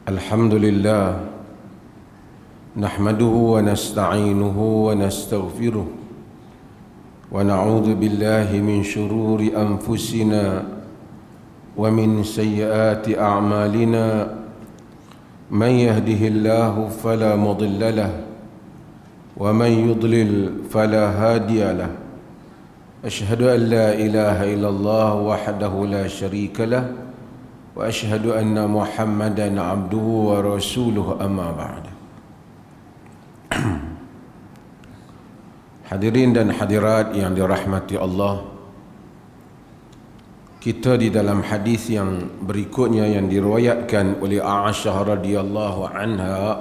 الحمد لله نحمده ونستعينه ونستغفره ونعوذ بالله من شرور أنفسنا ومن سيئات أعمالنا من يهده الله فلا مضل له ومن يضلل فلا هادي له أشهد أن لا إله إلا الله وحده لا شريك له وأشهد أن محمدا عبده ورسوله أما بعد. Hadirin dan hadirat yang dirahmati Allah, kita di dalam hadis yang berikutnya yang diriwayatkan oleh Aisyah radhiyallahu anha,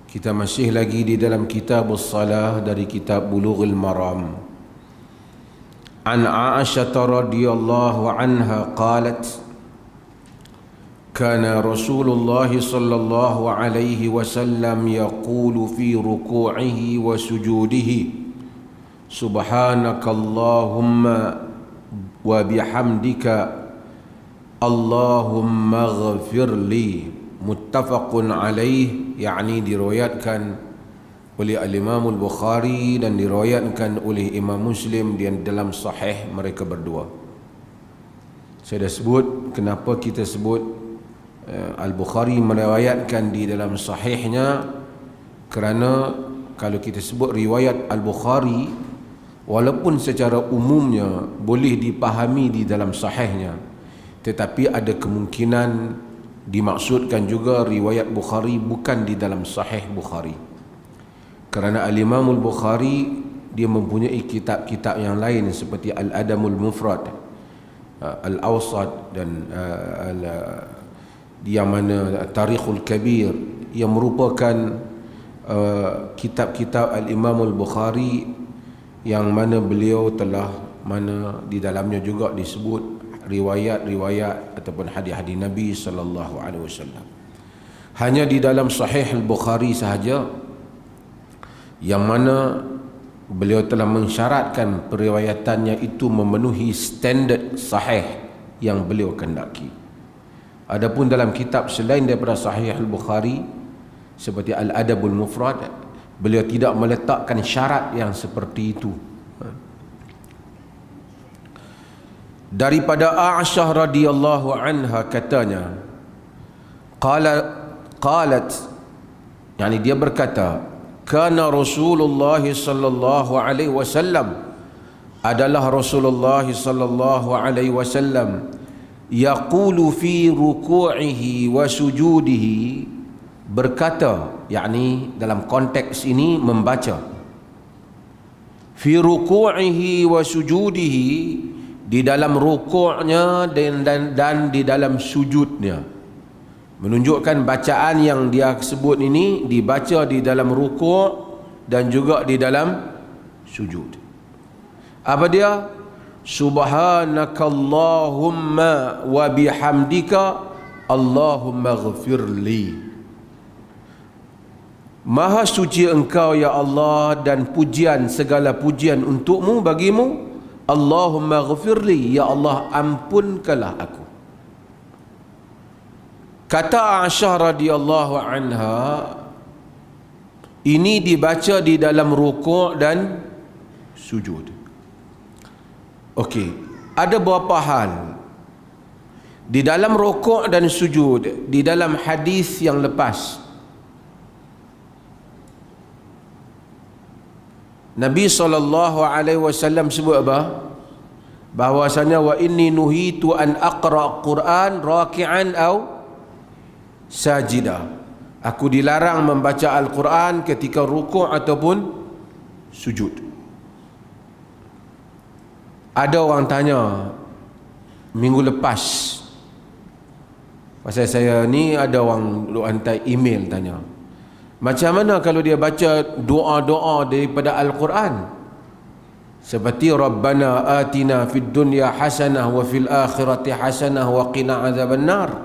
kita masih lagi di dalam kitab as-salah dari kitab Bulughul Maram. An Aisyah radhiyallahu anha qalat كان رسول الله صلى الله عليه وسلم يقول في ركوعه وسجوده سبحانك اللهم وبحمدك اللهم اغفر لي متفق عليه. يعني diriwayatkan oleh Al-Imam Al-Bukhari dan diriwayatkan oleh Imam Muslim di dalam sahih mereka berdua. Saya dah sebut kenapa kita sebut Al-Bukhari meriwayatkan di dalam sahihnya, kerana kalau kita sebut riwayat Al-Bukhari, walaupun secara umumnya boleh dipahami di dalam sahihnya, tetapi ada kemungkinan dimaksudkan juga riwayat Bukhari bukan di dalam sahih Bukhari, kerana Al-Imam Al-Bukhari dia mempunyai kitab-kitab yang lain seperti Al-Adabul Mufrad, Al-Awsat dan yang mana Tarikhul Kabir, yang merupakan kitab-kitab Al-Imam Al-Bukhari yang mana beliau telah mana di dalamnya juga disebut riwayat-riwayat ataupun hadis-hadis Nabi sallallahu alaihi wasallam. Hanya di dalam Sahih Al-Bukhari sahaja yang mana beliau telah mensyaratkan periwayatannya itu memenuhi standard sahih yang beliau kendaki. Adapun dalam kitab selain daripada Sahih Al-Bukhari seperti Al-Adabul Mufrad, beliau tidak meletakkan syarat yang seperti itu. Daripada Aisyah radhiyallahu anha katanya, qalat, yani dia berkata, kana Rasulullah sallallahu alaihi wasallam, adalah Rasulullah sallallahu alaihi wasallam, yaqulu fi ruku'ihi wa sujudihi, berkata, yakni dalam konteks ini membaca, fi ruku'ihi wa sujudihi, di dalam rukuknya dan di dalam sujudnya, menunjukkan bacaan yang dia sebut ini dibaca di dalam rukuk dan juga di dalam sujud. Apa dia? Subhanakallahumma wa bihamdika Allahumma ghafirli. Maha suci engkau ya Allah, dan pujian, segala pujian untukmu, bagimu. Allahumma ghafirli, ya Allah ampunkanlah aku. Kata Aisyah radhiyallahu anha, ini dibaca di dalam rukuk dan sujud. Okey, ada beberapa hal di dalam rukuk dan sujud di dalam hadis yang lepas. Nabi SAW sebut apa? Bahwasanya wa inni nuhitu an aqra Quran raki'an aw sajida. Aku dilarang membaca Al-Quran ketika rukuk ataupun sujud. Ada orang tanya minggu lepas, pasal saya ni ada orang hantar email tanya, macam mana kalau dia baca doa-doa daripada Al-Quran seperti Rabbana atina fid dunya hasanah wa fil akhirati hasanah wa qina azabannar,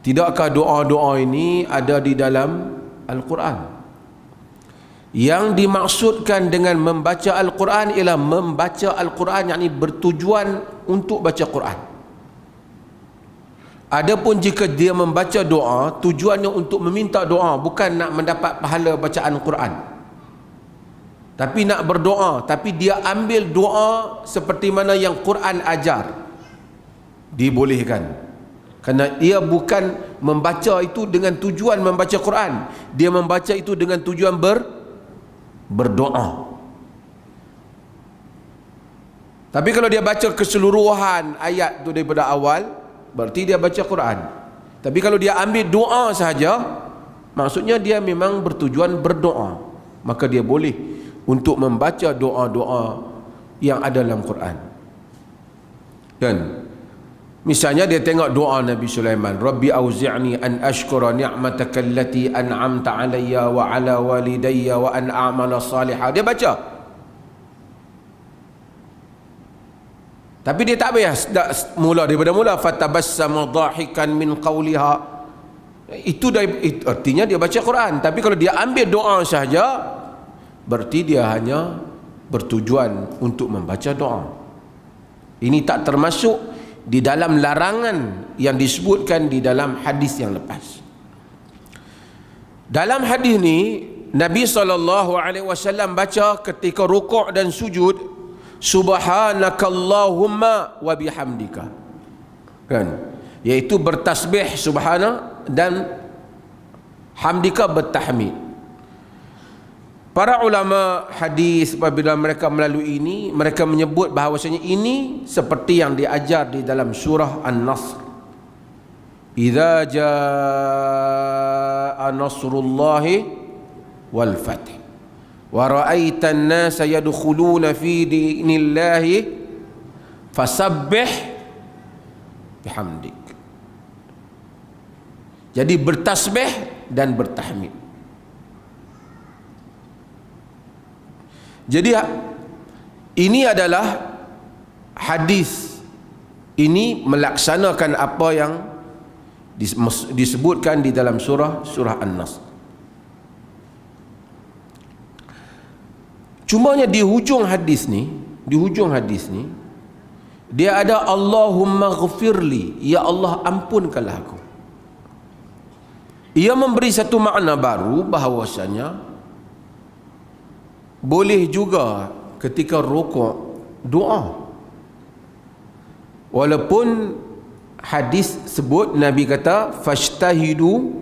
tidakkah doa-doa ini ada di dalam Al-Quran? Yang dimaksudkan dengan membaca Al-Quran ialah membaca Al-Quran, yakni bertujuan untuk baca Quran. Adapun jika dia membaca doa, tujuannya untuk meminta doa, bukan nak mendapat pahala bacaan Quran, tapi nak berdoa, tapi dia ambil doa seperti mana yang Quran ajar, dibolehkan. Kerana dia bukan membaca itu dengan tujuan membaca Quran, dia membaca itu dengan tujuan berdoa. Tapi kalau dia baca keseluruhan ayat tu daripada awal, berarti dia baca Quran. Tapi kalau dia ambil doa sahaja, maksudnya dia memang bertujuan berdoa, maka dia boleh untuk membaca doa-doa yang ada dalam Quran. Dan misalnya dia tengok doa Nabi Sulaiman, Rabbi auzi'ni an ashkura ni'mataka allati an'amta alayya wa ala walidayya wa an a'mala salihah. Dia baca. Tapi dia tak payah mula daripada mula, fatabassama dhahikan min qawliha. Itu artinya dia baca Quran. Tapi kalau dia ambil doa sahaja, berarti dia hanya bertujuan untuk membaca doa. Ini tak termasuk di dalam larangan yang disebutkan di dalam hadis yang lepas. Dalam hadis ni Nabi SAW baca ketika rukuk dan sujud, subhanakallahumma wa bihamdika, kan, iaitu bertasbih subhana dan hamdika bertahmid. Para ulama hadis apabila mereka melalui ini, mereka menyebut bahawasanya ini seperti yang diajar di dalam surah An-Nasr, idza jaa nasrullahi wal fath wa ra'aitan nasa yadkhuluna fi dinillahi fasabbih bihamdik. Jadi bertasbih dan bertahmid. Jadi ini adalah hadis ini melaksanakan apa yang disebutkan di dalam surah An-Nasr. Cumanya di hujung hadis ni, dia ada Allahumma ghafirli, ya Allah ampunkanlah aku. Ia memberi satu makna baru bahawasanya boleh juga ketika rukuk doa. Walaupun hadis sebut Nabi kata fashtahidu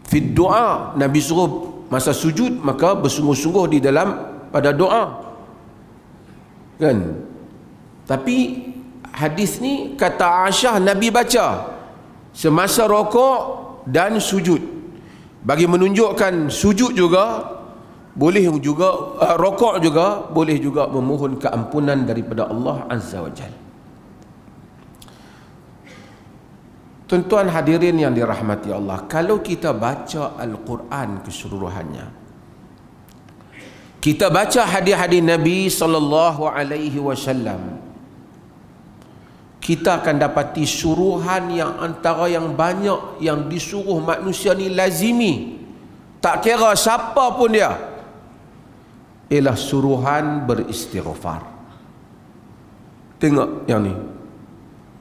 fi doa, Nabi suruh masa sujud maka bersungguh-sungguh di dalam pada doa, kan. Tapi hadis ni kata Aisyah Nabi baca semasa rokok dan sujud, bagi menunjukkan sujud juga boleh, juga rokok juga boleh juga memohon keampunan daripada Allah Azza wa Jalla. Tuan-tuan hadirin yang dirahmati Allah, kalau kita baca Al-Quran keseluruhannya, kita baca hadis-hadis Nabi SAW, kita akan dapati suruhan yang antara yang banyak yang disuruh manusia ni lazimi, tak kira siapa pun dia, ialah suruhan beristighfar. Tengok yang ni,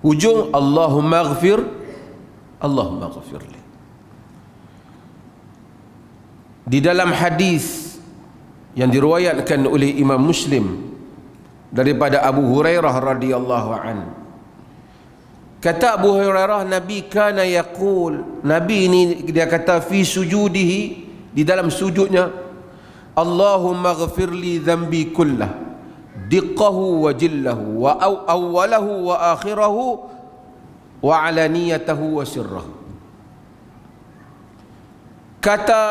hujung Allahumma ghafirli. Di dalam hadis yang diriwayatkan oleh Imam Muslim daripada Abu Hurairah radhiyallahu an, kata Abu Hurairah, Nabi kana yaqul, Nabi ini dia kata fi sujudihi, di dalam sujudnya, Allahumma ghafirli dhanbi kullah, diqqahu wa jillahu wa awwalahu wa akhirahu wa alaniyatahu wa sirrahu. Kata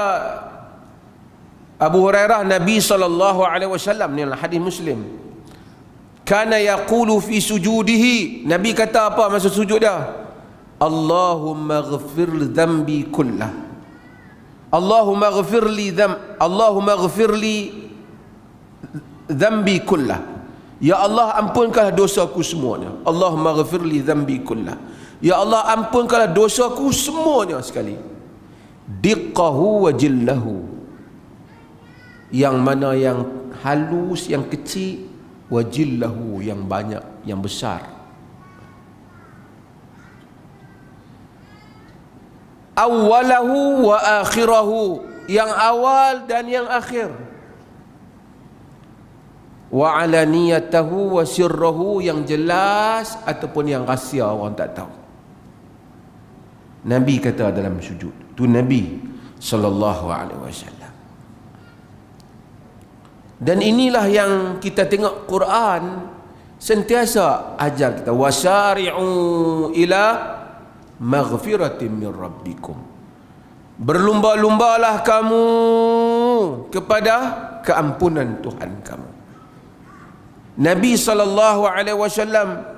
Abu Hurairah, Nabi SAW, ni adalah hadis Muslim, kana yaqulu fi sujudihi, Nabi kata apa masa sujud dia? Allahumma ghafir dhanbi kullah, Allahumma ghafirli dhanbi kullah, ya Allah ampunkanlah dosaku semuanya. Allahumma ghafirli dhanbi kullah, ya Allah ampunkanlah dosaku semuanya sekali. Diqqahu wa jillahu, yang mana yang halus, yang kecil, wa jillahu, yang banyak, yang besar. Awwalahu wa akhirahu, yang awal dan yang akhir. Wa alaniyatahu wa sirrahu, yang jelas ataupun yang rahsia orang tak tahu. Nabi kata dalam sujud, tu Nabi sallallahu alaihi wasallam. Dan inilah yang kita tengok Quran sentiasa ajar kita, wasari'u ila maghfiratin min rabbikum, berlumba-lumbalah kamu kepada keampunan Tuhan kamu. Nabi sallallahu alaihi wasallam,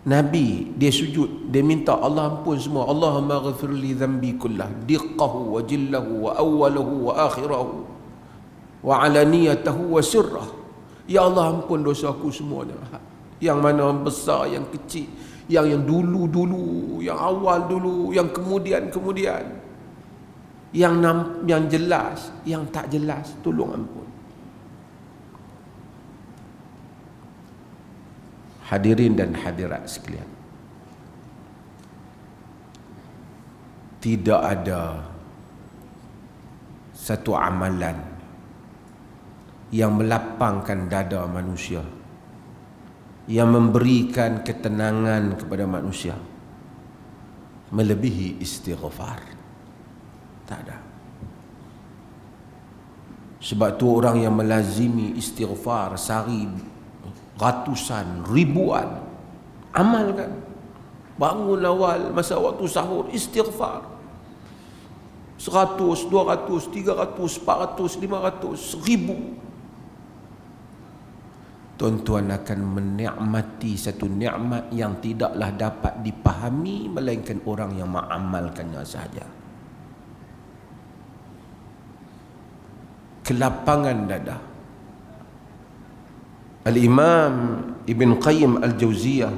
Nabi dia sujud, dia minta Allah ampun semua. Allahumma ghafir li dhanbi kullah, diqqahu wa jillahu wa awwalahu wa akhirahu wa alaniyatahu wa sirrah. Ya Allah, ampun dosa aku semuanya, yang mana besar, yang kecil, yang dulu-dulu, yang awal dulu, yang kemudian, yang jelas, yang tak jelas, tolong ampun. Hadirin dan hadirat sekalian, tidak ada satu amalan yang melapangkan dada manusia, yang memberikan ketenangan kepada manusia melebihi istighfar. Tak ada. Sebab tu orang yang melazimi istighfar sehari ratusan, ribuan, amalkan. Bangun awal masa waktu sahur istighfar 100, 200, 300, 400, 500, 1000. Tuan-tuan akan menikmati satu nikmat yang tidaklah dapat dipahami melainkan orang yang mengamalkannya sahaja. Kelapangan dada. Al-Imam Ibn Qayyim Al-Jauziyah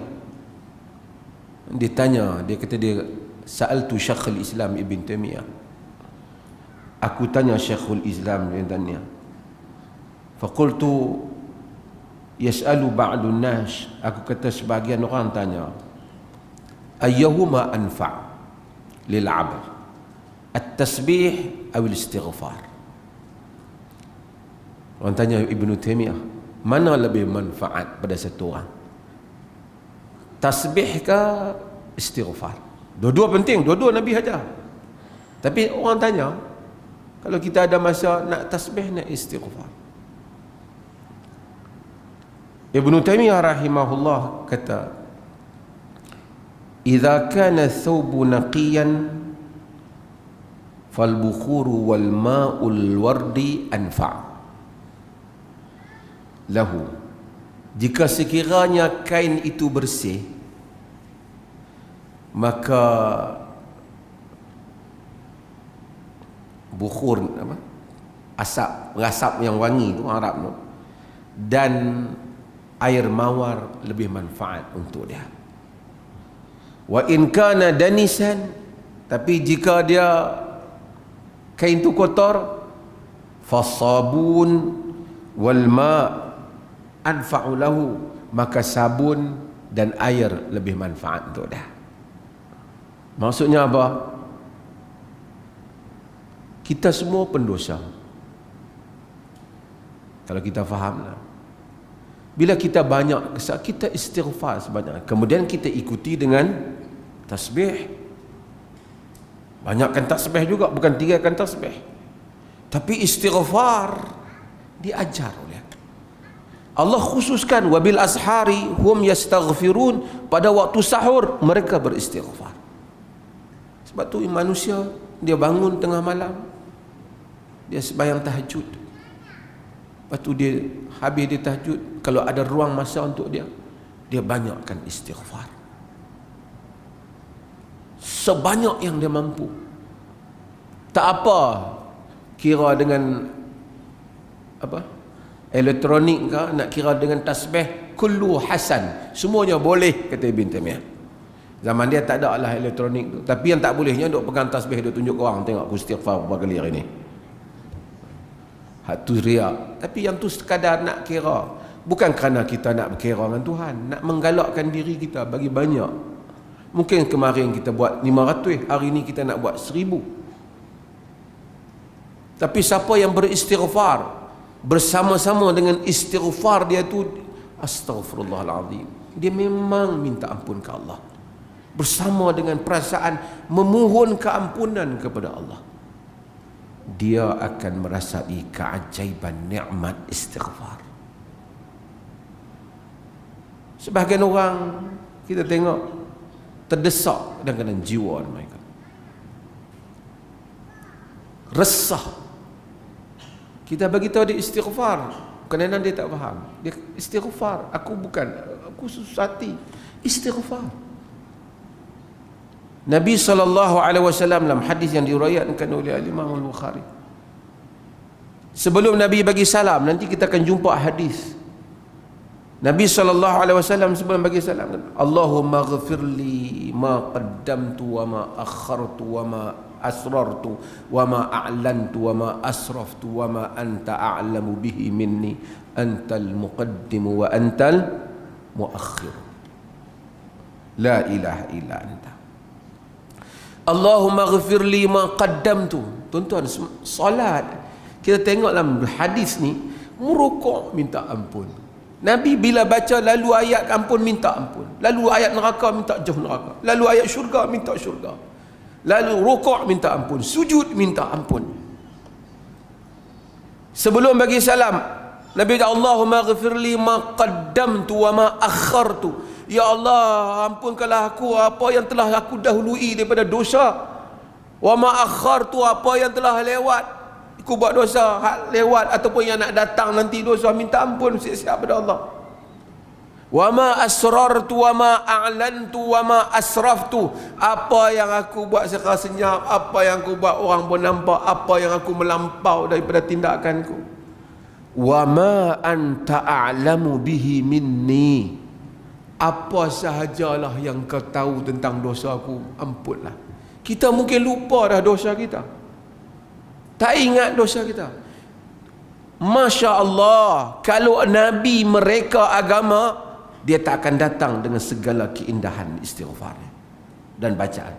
ditanya, dia kata dia sa'altu Syekhul Islam Ibn Taimiyah, aku tanya Syekhul Islam, dia tanya, faqultu yas'alu ba'dun nas, aku kata sebahagian orang tanya, ayyuhuma anfa' lil 'abd, at-tasbih atau al-istighfar. Orang tanya Ibn Taimiyah, mana lebih manfaat pada satu orang, tasbih ke istighfar? Dua-dua penting, dua-dua Nabi ajar. Tapi orang tanya, kalau kita ada masa nak tasbih, nak istighfar. Ibn Taimiyah rahimahullah kata, idza kana thawbu naqiyan fal bukhuru wal ma'ul wardi anfa' lahu. Jika sekiranya kain itu bersih, maka bukhur, asap yang wangi tu Arab tu, dan air mawar lebih manfaat untuk dia. Wa in kana danisan, tapi jika dia kain tu kotor, fasabun wal ma' anfa'u lahu, maka sabun dan air lebih manfaat untuk dia. Maksudnya apa? Kita semua pendosa. Kalau kita fahamlah, bila kita banyak, kita istighfar sebanyak, kemudian kita ikuti dengan tasbih. Banyakkan tasbih juga, bukan tinggalkan tasbih, tapi istighfar diajar oleh Allah. Khususkan wabil ashari hum yastaghfirun, pada waktu sahur mereka beristighfar. Sebab tu manusia dia bangun tengah malam, dia sembahyang tahajud, lepas tu dia habis dia tahajud, kalau ada ruang masa untuk dia banyakkan istighfar sebanyak yang dia mampu. Tak apa kira dengan elektronik ke, nak kira dengan tasbih, kullu hasan, semuanya boleh, kata Ibn Taimiyah. Zaman dia tak ada lah elektronik tu, tapi yang tak bolehnya duk pegang tasbih, duk tunjuk ke orang, tengok aku istighfar berapa kali hari ni. hak tu riak. Tapi yang tu sekadar nak kira, bukan kerana kita nak berkira dengan Tuhan, nak menggalakkan diri kita bagi banyak. Mungkin kemarin kita buat 500, hari ni kita nak buat 1000. Tapi siapa yang beristighfar bersama-sama dengan istighfar dia tu, astaghfirullahalazim, dia memang minta ampun ke Allah bersama dengan perasaan memohon keampunan kepada Allah. Dia akan merasai keajaiban nikmat istighfar. Sebahagian orang kita tengok terdesak dengan jiwa mereka, resah. Kita bagi tahu dia istighfar, kadang-kadang dia tak faham. Dia istighfar, aku susah hati. Istighfar. Nabi SAW dalam hadis yang diriwayatkan oleh Imam Al-Bukhari, sebelum Nabi bagi salam, nanti kita akan jumpa hadis Nabi SAW sebelum bagi salam, Allahumma ghafirli ma qaddamtu wa ma akhartu wa ma asrartu wa ma a'lantu wa ma asraftu wa ma anta a'lamu bihi minni antal muqaddimu wa antal muakhir la ilaha illa anta. Allahumma ghafirli ma qaddamtu. Tuan-tuan, solat kita tengok dalam hadis ni, merukuk minta ampun. Nabi bila baca lalu ayat ampun minta ampun, lalu ayat neraka minta jauh neraka, lalu ayat syurga minta syurga, lalu rukuk minta ampun, sujud minta ampun. Sebelum bagi salam, Nabi kata, Allahumma ghafirli ma qaddamtu wa ma akhartu. Ya Allah, ampunkanlah aku apa yang telah aku dahului daripada dosa. Wa ma akhartu, apa yang telah lewat aku buat dosa, hak lewat ataupun yang nak datang nanti dosa, minta ampun siap-siap pada Allah. Wa ma asrartu wa ma a'lantu wa ma asraftu, apa yang aku buat secara senyap, apa yang aku buat orang pun nampak, apa yang aku melampau daripada tindakanku. Wa ma anta a'lamu bihi minni, apa sahajalah yang kau tahu tentang dosa aku, ampunlah. Kita mungkin lupa dah dosa kita, tak ingat dosa kita. Masya Allah, kalau Nabi mereka agama, dia tak akan datang dengan segala keindahan istighfar dan bacaan.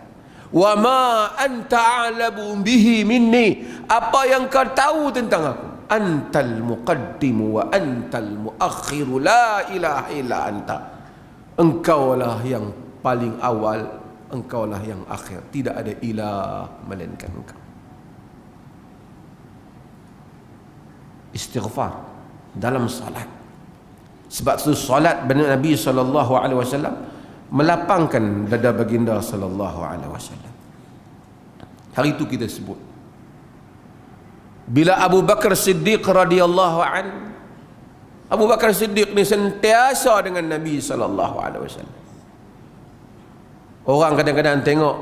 Wa ma anta a'lamu bihi minni, apa yang kau tahu tentang aku, antal muqaddimu wa antal muakhiru la ilaha illa anta, engkaulah yang paling awal, engkaulah yang akhir, tidak ada ilah melainkan engkau. Istighfar dalam salat. Sebab itu salat Nabi SAW melapangkan dada baginda SAW. Hari itu kita sebut, bila Abu Bakar Siddiq radhiyallahu an, Abu Bakar Siddiq ni sentiasa dengan Nabi SAW. Orang kadang-kadang tengok,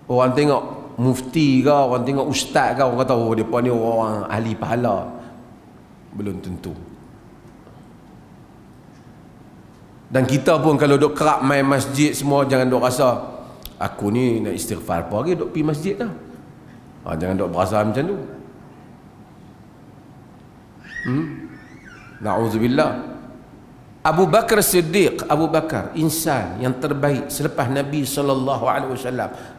orang tengok mufti ke, orang tengok ustaz ke, orang kata oh depa ni orang ahli pahala. Belum tentu. Dan kita pun kalau duk kerap main masjid semua, jangan duk rasa aku ni nak istighfar apa lagi duk pergi masjid dah. Jangan duk berasa macam tu. Na'udzubillah. Abu Bakar Siddiq, Abu Bakar insan yang terbaik selepas Nabi SAW.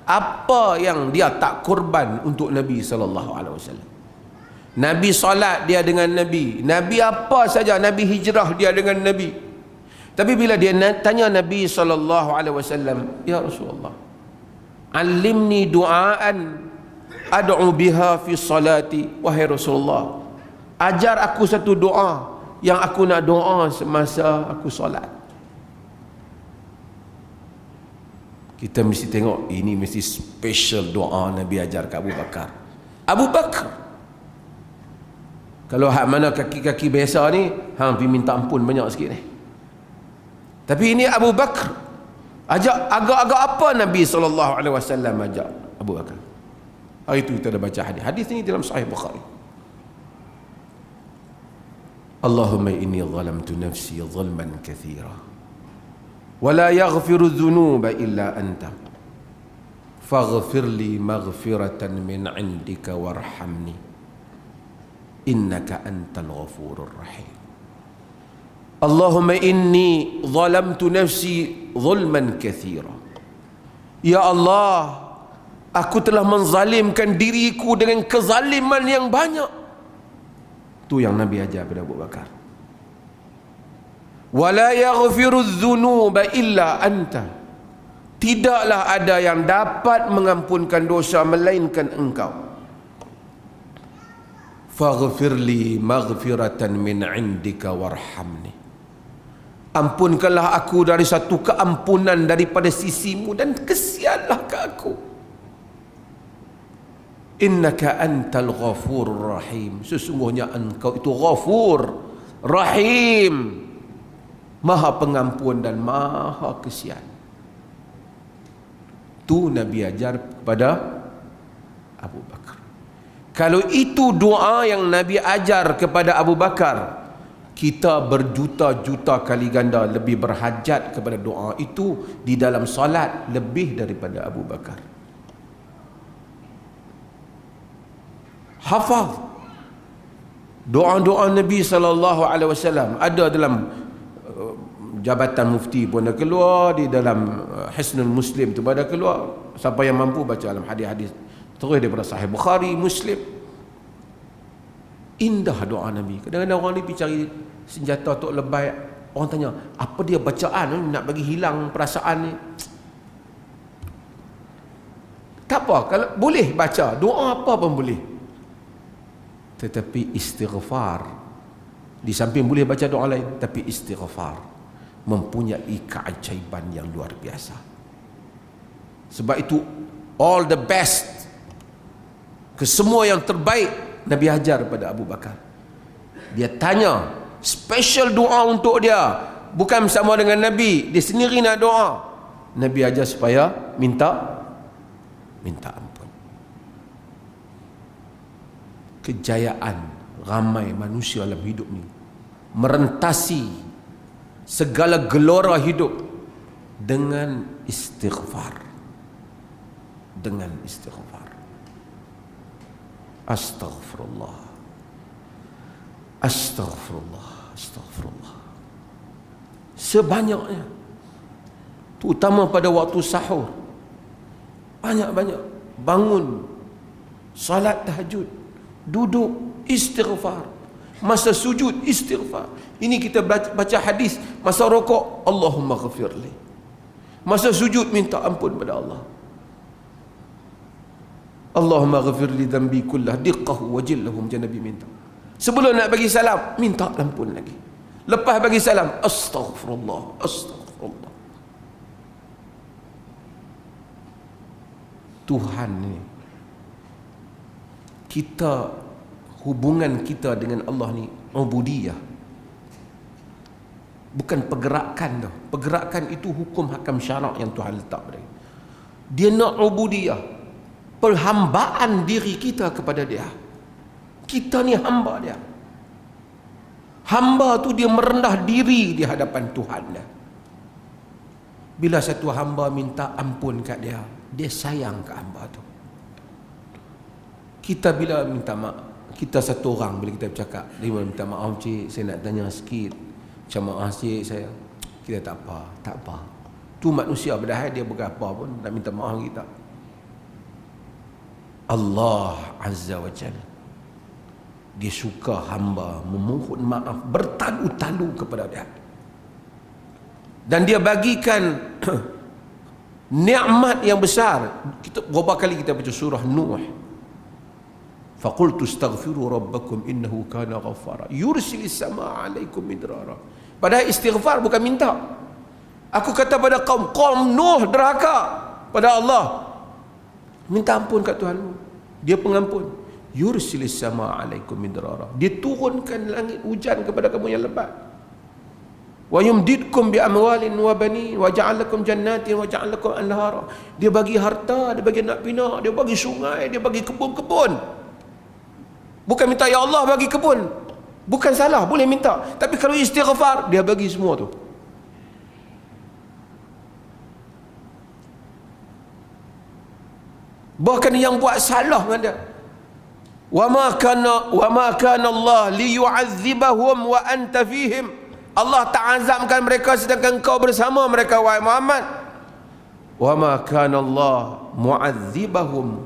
Apa yang dia tak korban untuk Nabi SAW? Nabi solat dia dengan Nabi, Nabi apa saja, Nabi hijrah dia dengan Nabi. Tapi bila dia tanya Nabi SAW, ya Rasulullah, alimni du'aan ad'u biha fi salati, wahai Rasulullah, ajar aku satu doa yang aku nak doa semasa aku solat. Kita mesti tengok, ini mesti special doa Nabi ajar ke Abu Bakar. Abu Bakar, kalau hak mana kaki-kaki biasa ni, hang pergi minta ampun banyak sikit ni. Tapi ini Abu Bakar ajak agak-agak apa Nabi SAW ajak Abu Bakar. Hari itu kita dah baca hadis. Hadis ini dalam Sahih Bukhari. Allahumma inni zalamtu nafsi zulman kathira wa la yaghfiru dhunuba illa anta faghfir li maghfiratan min indika warhamni innaka antal ghafurur rahim. Allahumma inni zalamtu nafsi zulman katsira. Ya Allah, aku telah menzalimkan diriku dengan kezaliman yang banyak. Itu yang Nabi ajar pada Abu Bakar. Wala yaghfiru dzunuba illa anta. Tidaklah ada yang dapat mengampunkan dosa melainkan engkau. Faghfirli maghfiratan min indika warhamni. Ampunkanlah aku dari satu keampunan daripada sisimu dan kesianlah ke aku. Innaka antal ghafurur rahim. Sesungguhnya engkau itu ghafur, rahim, maha pengampun dan maha kesian. Itu Nabi ajar kepada Abu Bakar. Kalau itu doa yang Nabi ajar kepada Abu Bakar, kita berjuta-juta kali ganda lebih berhajat kepada doa itu di dalam solat lebih daripada Abu Bakar. Hafaz doa-doa Nabi SAW ada dalam Jabatan Mufti pun dah keluar, di dalam Hisnul Muslim tu pun dah keluar. Siapa yang mampu baca dalam hadis-hadis terus daripada Sahih Bukhari, Muslim. Indah doa Nabi. Kadang-kadang orang ni pergi cari senjata untuk lebay. Orang tanya, apa dia bacaan nak bagi hilang perasaan ni? Tak apa, kalau boleh baca doa apa pun boleh. Tetapi istighfar, di samping boleh baca doa lain, tapi istighfar mempunyai keajaiban yang luar biasa. Sebab itu all the best, kesemua yang terbaik Nabi ajar pada Abu Bakar. Dia tanya special doa untuk dia, bukan bersama dengan Nabi, dia sendiri nak doa. Nabi ajar supaya minta ampun. Kejayaan ramai manusia dalam hidup ni merentasi segala gelora hidup dengan istighfar. Dengan istighfar. Astaghfirullah, astaghfirullah, astaghfirullah, sebanyaknya, terutama pada waktu sahur. Banyak-banyak bangun, salat tahajud, duduk istighfar, masa sujud istighfar. Ini kita baca hadis, masa rokok Allahumma ghafirli, masa sujud minta ampun pada Allah. Allahumma ghafir li dhanbi kullah diqqahu wa jillahu, macam Nabi minta. Sebelum nak bagi salam, minta ampun lagi. Lepas bagi salam, astaghfirullah, astaghfirullah. Tuhan ni, kita, hubungan kita dengan Allah ni ubudiyah, bukan pergerakan dah. Pergerakan itu hukum hakam syarak yang Tuhan letak pada dia. Dia nak ubudiyah, perhambaan diri kita kepada dia. Kita ni hamba dia. Hamba tu dia merendah diri di hadapan Tuhan dia. Bila satu hamba minta ampun kat dia, dia sayang kat hamba tu. Kita bila minta maaf, kita satu orang bila kita bercakap, dia minta maaf cik, saya nak tanya sikit, macam maaf cik saya, kita tak apa, tak apa. Tu manusia, padahal dia berapa pun nak minta maaf kita. Allah Azza wa Jalla, dia suka hamba memohon maaf bertalu-talu kepada dia. Dan dia bagikan nikmat yang besar. Kita berapa kali kita baca surah Nuh, faqultu astaghfiru rabbakum innahu kana ghaffara yursilis samaa alaikum midrara. Padahal istighfar bukan minta. Aku kata pada kaum Nuh derhaka pada Allah, minta ampun kat Tuhanmu, dia pengampun. Yursilis sama alaikum midrara, dia turunkan langit hujan kepada kamu yang lebat. Wa yumdidkum bi amwalin wa banin wa ja'al lakum jannatin wa ja'al lakum anhara. Dia bagi harta, dia bagi nak bina, dia bagi sungai, dia bagi kebun-kebun. Bukan minta ya Allah bagi kebun, bukan salah, boleh minta. Tapi kalau istighfar, dia bagi semua tu. Bahkan yang buat salah dengan dia, wa ma kana Allah liyu'adzibahum wa anta fihim. Allah tak azabkan mereka sedangkan kau bersama mereka, wahai Muhammad. Wa ma kana Allah mu'adzibahum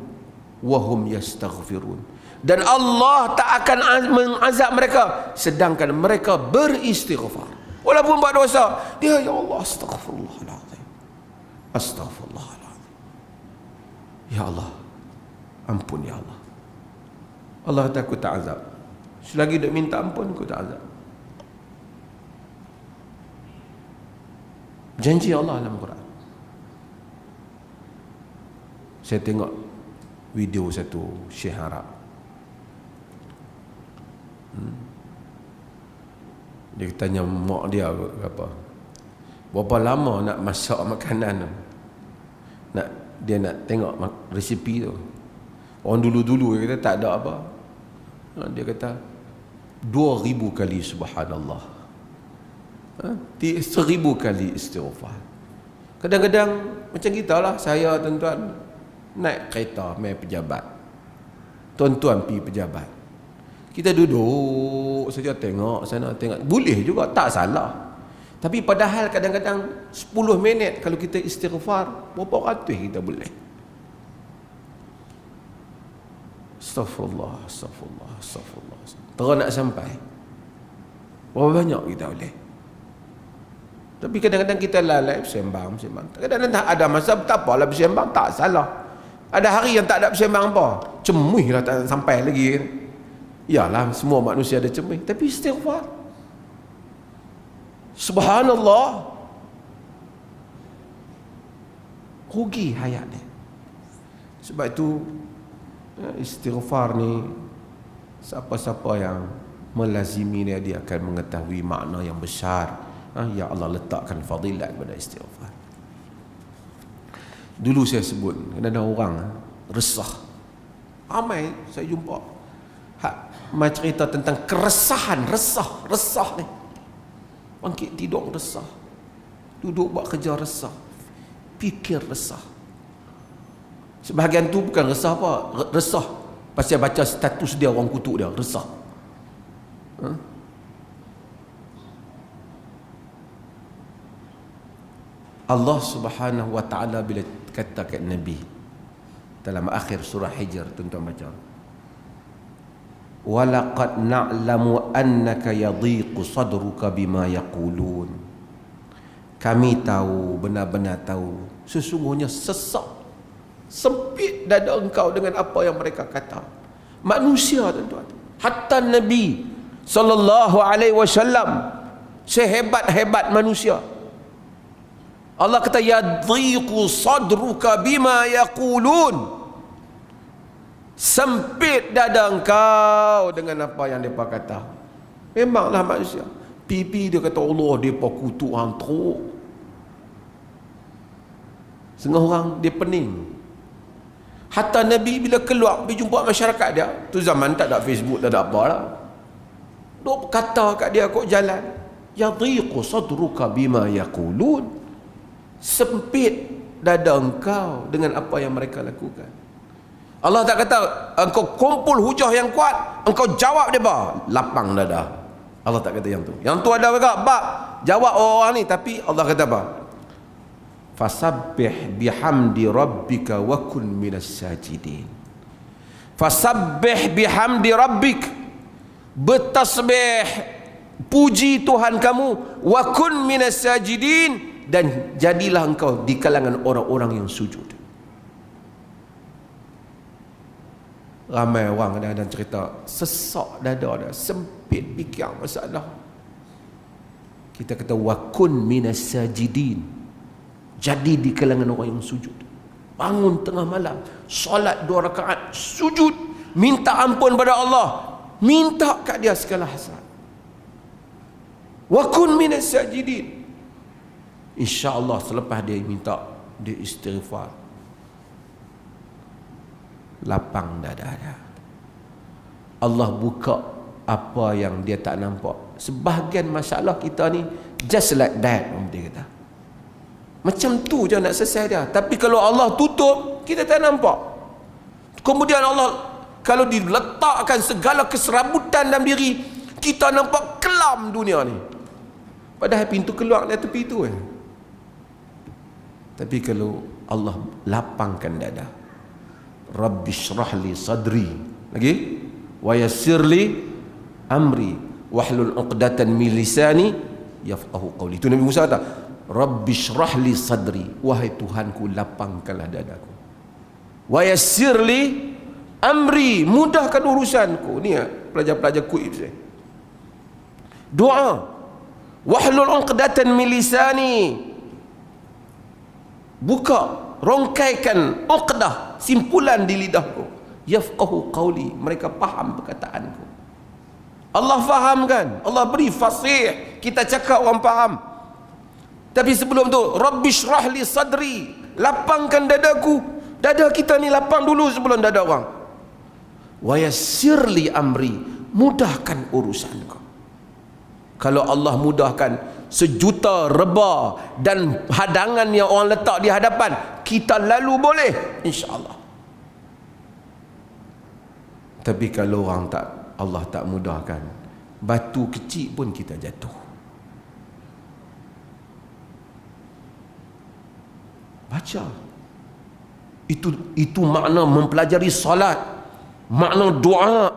wa hum yastaghfirun. Dan Allah tak akan mengazab mereka sedangkan mereka beristighfar. Walaupun buat dosa, dia ya Allah astaghfirullahalazim. Astaghfirullahalazim. Ya Allah, ampun ya Allah. Allah kata aku tak azab. Selagi dia minta ampun aku tak azab. Janji Allah dalam Quran. Saya tengok video satu Syekh Arab. Dia tanya mak dia apa, berapa lama nak masak makanan tu, dia nak tengok resipi tu. Orang dulu-dulu dia kata tak ada apa. Dia kata 2000 kali subhanallah, 1000 kali istighfar. Kadang-kadang macam kita lah, saya tuan-tuan naik kereta mai pejabat, tuan-tuan pergi pejabat, kita duduk saja tengok sana tengok, boleh juga, tak salah. Tapi padahal kadang-kadang 10 minit kalau kita istighfar, berapa ratus kita boleh. Astaghfirullah, astaghfirullah, astaghfirullah. Terus nak sampai, berapa banyak kita boleh. Tapi kadang-kadang kita lalai bersembang. Kadang-kadang ada masa tak apalah bersembang, tak salah. Ada hari yang tak ada bersembang apa, cemuih lah tak sampai lagi. Yalah, semua manusia ada cemuih, tapi istighfar, subhanallah, rugi hayat ni. Sebab itu istighfar ni, siapa-siapa yang melazimi dia akan mengetahui makna yang besar. Ya Allah letakkan fadilat pada istighfar. Dulu saya sebut, ada orang resah, ramai saya jumpa mai cerita tentang keresahan, resah ni. Bangkit tidur resah, duduk buat kerja resah, fikir resah. Sebahagian tu bukan resah apa, resah pasal baca status dia, orang kutuk dia, resah. Allah Subhanahu wa taala bila kata kat Nabi dalam akhir surah Hijr, tuan-tuan baca, walaqad na'lamu annaka yadhiqu sadruka bima yaqulun. Kami tahu, benar-benar tahu, sesungguhnya sesak, sempit dada engkau dengan apa yang mereka kata. Manusia, tuan-tuan, hatta Nabi sallallahu alaihi wasallam, sehebat-hebat manusia, Allah kata yadhiqu sadruka bima yaqulun. Sempit dada engkau dengan apa yang mereka kata. Memanglah manusia, pipi dia kata Allah, mereka kutuk hang teruk. Setengah orang dia pening. Hatta Nabi bila keluar pergi jumpa masyarakat dia, tu zaman tak ada Facebook, tak ada apa lah, duk kata kat dia kok jalan, yadhiqu sadruka bima yaqulun. Sempit dada engkau dengan apa yang mereka lakukan. Allah tak kata engkau kumpul hujah yang kuat, engkau jawab dia apa, lapang dada. Allah tak kata yang tu. Yang tu ada juga bab jawab orang ni, tapi Allah kata apa, fasabbih bihamdi rabbika wa kun minas sajidin. Fasabbih bihamdi rabbik, bertasbih, puji Tuhan kamu, wa kun minas sajidin, dan jadilah engkau di kalangan orang-orang yang sujud. Ramai orang kadang-kadang cerita sesak dada dia, sempit fikir masalah. Kita kata wa kun minas sajidin, jadi di kalangan orang yang sujud. Bangun tengah malam, solat 2 rakaat, sujud, minta ampun pada Allah, minta kat dia segala hasrat. Wa kun minas sajidin. InsyaAllah selepas dia minta, dia istighfar, lapang dada dia. Allah buka apa yang dia tak nampak. Sebahagian masalah kita ni just like that, dia kata, macam tu je nak selesai dia. Tapi kalau Allah tutup, kita tak nampak. Kemudian Allah Kalau diletakkan segala keserabutan dalam diri, kita nampak kelam dunia ni. Padahal pintu keluar dari tepi tu. Tapi kalau Allah lapangkan dada, Rabbi syrah li sadri, lagi wa yassir li amri wahlul 'uqdatan min lisani yafqahu qawli. Itu Nabi Musa kata, Rabbi syrah li sadri, wahai Tuhanku, lapangkanlah dadaku. Wa yassir li amri, mudahkan urusanku. Ni pelajar-pelajar kuib saya. Doa. Wahlul 'uqdatan min lisani, buka, rongkaikan uqdah, simpulan di lidahku. Yafqahu qawli, mereka faham perkataanku. Allah faham kan? Allah beri fasih, kita cakap orang faham. Tapi sebelum tu, Rabbi syrah li sadri, lapangkan dadaku. Dada kita ni lapang dulu sebelum dada orang. Wa yassir li amri, mudahkan urusanku. Kalau Allah mudahkan sejuta reba dan hadangan yang orang letak di hadapan, kita lalu boleh, insya-Allah. Tapi kalau Allah tak mudahkan, batu kecil pun kita jatuh. Baca. Itu makna mempelajari salat, makna doa,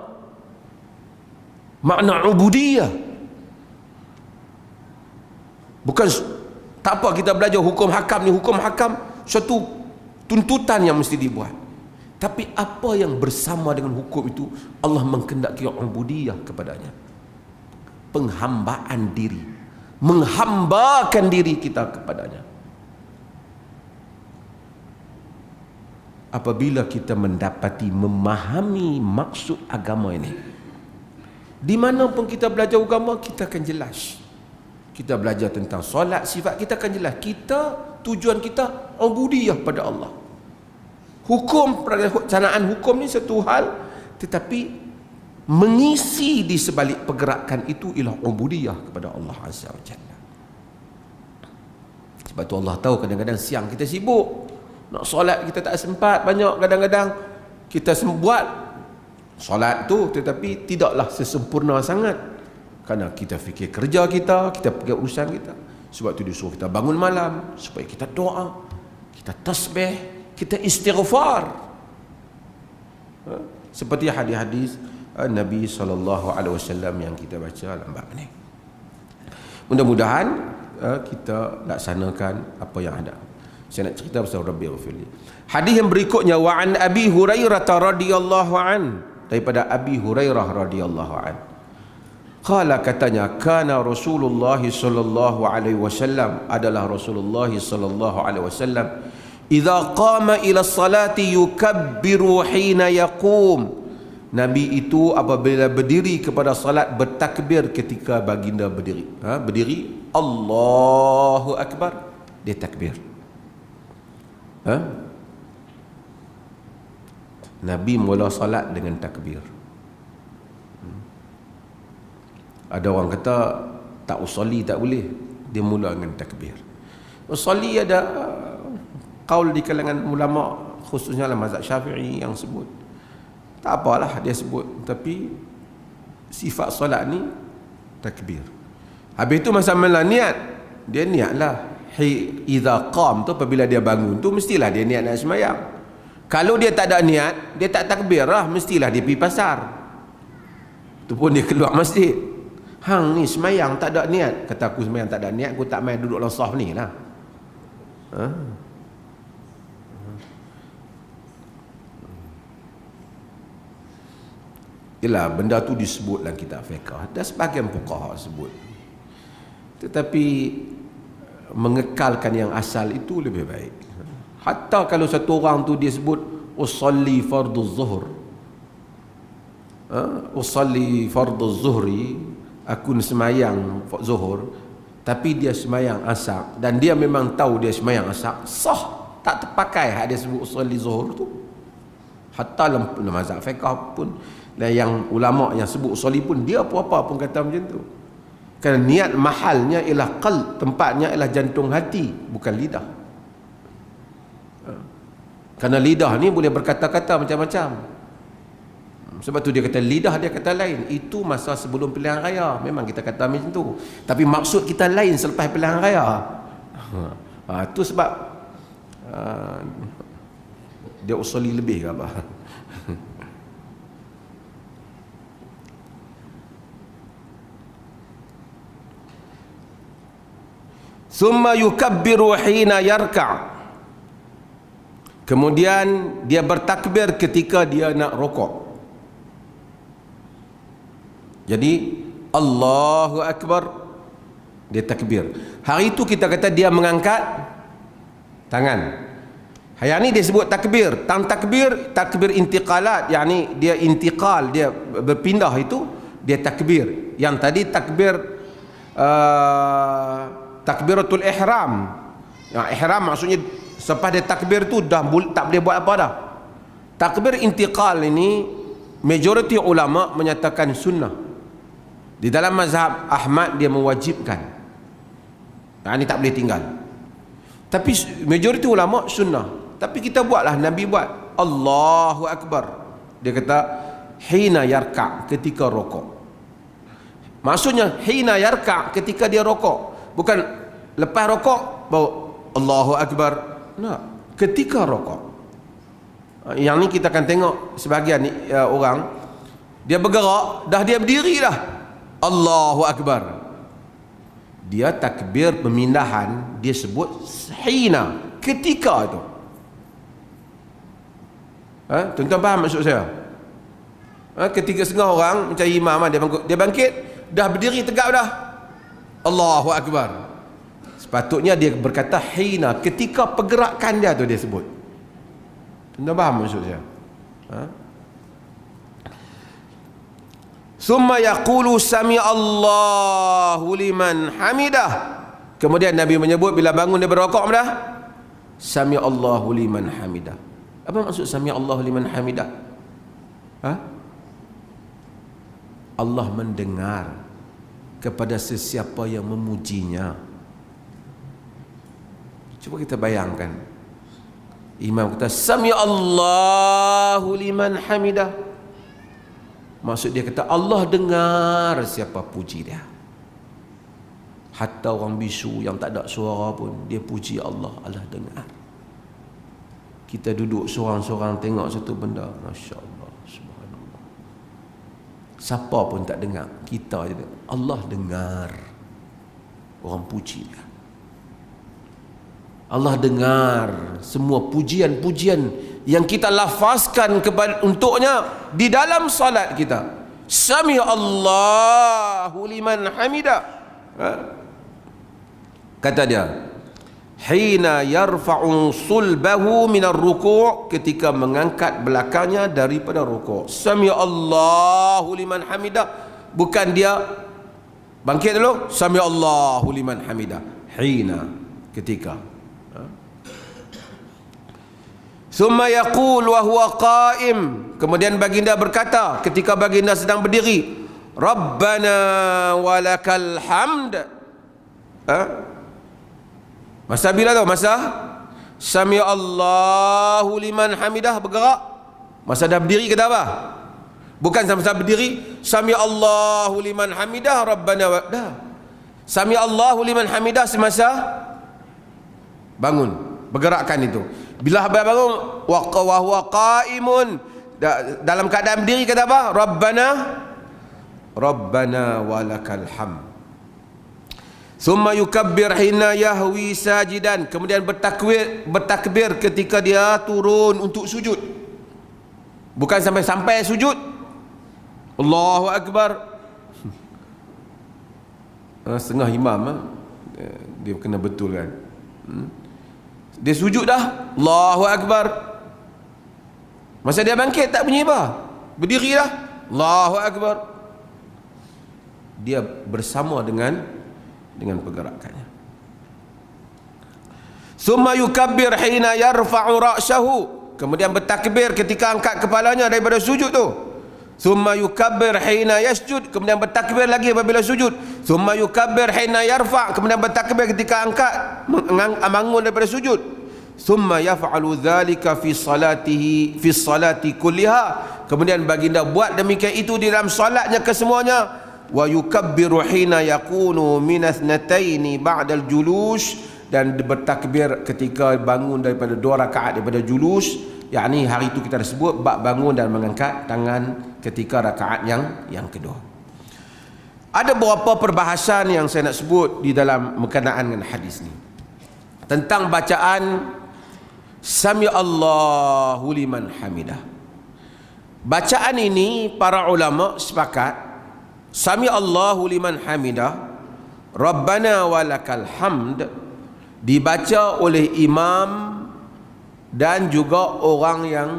makna ubudiyah. Bukan tak apa kita belajar hukum hakam ni, hukum hakam suatu tuntutan yang mesti dibuat. Tapi apa yang bersama dengan hukum itu, Allah menghendaki ubudiyah kepadanya. Penghambaan diri, menghambakan diri kita kepadanya. Apabila kita mendapati, memahami maksud agama ini, di mana pun kita belajar agama, kita akan jelas. Kita belajar tentang solat, sifat kita akan jelas. Tujuan kita ubudiyah pada Allah. Hukum, pelaksanaan hukum ni satu hal, tetapi mengisi di sebalik pergerakan itu ialah ubudiyah kepada Allah Azza wa Jalla. Sebab tu Allah tahu kadang-kadang siang kita sibuk, nak solat kita tak sempat, banyak kadang-kadang kita buat solat tu, tetapi tidaklah sesempurna sangat. Kerana kita fikir kerja kita fikir urusan kita. Sebab tu disuruh kita bangun malam supaya kita doa, kita tasbih, kita istighfar. Seperti hadis-hadis Nabi SAW yang kita baca dalam bab ni. Mudah-mudahan kita laksanakan apa yang ada. Saya nak cerita pasal Rabbi ghafirli. Hadis yang berikutnya, wa an Abi Hurairah radhiyallahu an, daripada Abi Hurairah radhiyallahu an. Qala, katanya, kana Rasulullah sallallahu alaihi wasallam, adalah Rasulullah sallallahu alaihi wasallam, idza qama ila salati yukabbiru hina yaqum. Nabi itu apabila berdiri kepada salat, bertakbir ketika baginda berdiri. Berdiri, Allahu akbar, dia takbir. Nabi mula salat dengan takbir. Ada orang kata tak usolli tak boleh, dia mula dengan takbir. Usolli ada qaul di kalangan ulama, khususnya dalam mazhab Syafi'i yang sebut tak apalah dia sebut, tapi sifat solat ni takbir. Habis tu masa mula niat, dia niatlah idza qam tu, apabila dia bangun tu mestilah dia niat nak sembahyang. Kalau dia tak ada niat, dia tak takbir lah, mestilah dia pergi pasar. Tu pun dia keluar masjid. Hang ni semayang tak ada niat. Kata aku semayang tak ada niat, aku tak main duduk dalam saf ni lah. Yalah, benda tu disebut dalam kitab fiqh, dan sebahagian fuqaha sebut. Tetapi mengekalkan yang asal itu lebih baik. Hatta kalau satu orang tu dia sebut usalli fardhu zuhur, usalli fardhu zuhri, aku semayang zuhur, tapi dia semayang asar, dan dia memang tahu dia semayang asar, sah, tak terpakai hak dia sebut usalli zuhur tu. Hatta dalam mazhab fiqh pun, dan yang ulama yang sebut usalli pun, dia apa-apa pun kata macam tu. Kerana niat mahalnya ialah qalb, tempatnya ialah jantung hati, bukan lidah. Kerana lidah ni boleh berkata-kata macam-macam. Sebab tu dia kata lidah dia kata lain. Itu masa sebelum pilihan raya. Memang kita kata macam tu. Tapi maksud kita lain selepas pilihan raya. Itu sebab dia usuli lebih ke apa. Summa yukabbiru hina yarka'. Kemudian dia bertakbir ketika dia nak rokok. Jadi Allahu Akbar, dia takbir. Hari itu kita kata dia mengangkat tangan. Hari ini dia sebut takbir. Takbir intiqalat, yakni dia intiqal, dia berpindah, itu dia takbir. Yang tadi takbir takbiratul ihram. Yang ihram maksudnya selepas dia takbir tu dah tak boleh buat apa dah. Takbir intiqal ini majoriti ulama menyatakan sunnah. Di dalam mazhab Ahmad dia mewajibkan. Ini tak boleh tinggal. Tapi majoriti ulama sunnah. Tapi kita buatlah, Nabi buat Allahu Akbar. Dia kata hina yarka', ketika rokok. Maksudnya hina yarka', ketika dia rokok. Bukan lepas rokok baru Allahu Akbar. Nah, ketika rokok. Yang ni kita akan tengok sebahagian orang dia bergerak, dah dia berdiri dah. Allahu Akbar. Dia takbir pemindahan, dia sebut hina, ketika itu. Tuan-tuan faham maksud saya? Ketika setengah orang mencari imam, dia bangkit, dah berdiri tegak dah. Allahu Akbar. Sepatutnya dia berkata hina, ketika pergerakan dia tu dia sebut. Tuan-tuan faham maksud saya? Summa yaqulu sami Allahu liman hamidah. Kemudian Nabi menyebut bila bangun dia berrokok dah, sami Allahu liman hamidah. Apa maksud sami Allahu liman hamidah? Allah mendengar kepada sesiapa yang memujinya. Cuba kita bayangkan, imam kata sami Allahu liman hamidah. Maksud dia kata Allah dengar siapa puji dia. Hatta orang bisu yang tak ada suara pun dia puji Allah, Allah dengar. Kita duduk seorang-seorang tengok satu benda, Masya Allah, Subhanallah. Siapa pun tak dengar, kita je Allah dengar. Orang puji dia. Allah dengar semua pujian-pujian yang kita lafazkan kepada untuknya di dalam salat kita. Sami Allahu liman hamida. Kata dia, hina yarfa'u sulbahu minar ruku', ketika mengangkat belakangnya daripada rukuk. Sami Allahu liman hamida, bukan dia bangkit dulu, sami Allahu liman hamida. Hina, ketika. Summa yaqul wa huwa qa'im, kemudian baginda berkata ketika baginda sedang berdiri, Rabbana walakal hamd. Masa bila tu? Masa sami Allahu liman hamidah bergerak. Masa dah berdiri kata apa? Bukan sama-sama berdiri sami Allahu liman hamidah Rabbana wa dah. Sami Allahu liman hamidah semasa bangun, bergerakkan itu. Bila bangun wa huwa qa'imun, dalam keadaan berdiri kata apa? Rabbana walakal hamd. Summa yukabbir hina yahwi sajidan, kemudian bertakbir ketika dia turun untuk sujud. Bukan sampai sujud Allahu Akbar. Setengah imam dia kena betul kan. Dia sujud dah, Allahu Akbar. Masa dia bangkit tak bunyi apa, berdiri dah, Allahu Akbar. Dia bersama dengan pergerakannya. Summa yukabbir hina yarfa'u ra'sahu, kemudian bertakbir ketika angkat kepalanya daripada sujud tu. Summa yukabbir hina yasjud, kemudian bertakbir lagi apabila sujud. Summa yukabbir hina yarfa', kemudian bertakbir ketika angkat bangun daripada sujud. thumma yaf'alu dhalika fi salati kulliha, kemudian baginda buat demikian itu di dalam solatnya kesemuanya. Wa yukabbiru hina yakunu min athnataini ba'dal julus, dan bertakbir ketika bangun daripada 2 rakaat daripada julus, yakni hari itu kita dah sebut bab bangun dan mengangkat tangan ketika rakaat yang kedua. Ada beberapa perbahasan yang saya nak sebut di dalam berkenaan dengan hadis ni tentang bacaan Sami Allahu liman hamidah. Bacaan ini para ulama sepakat, Sami Allahu liman hamidah, Rabbana walakal hamd, dibaca oleh imam dan juga orang yang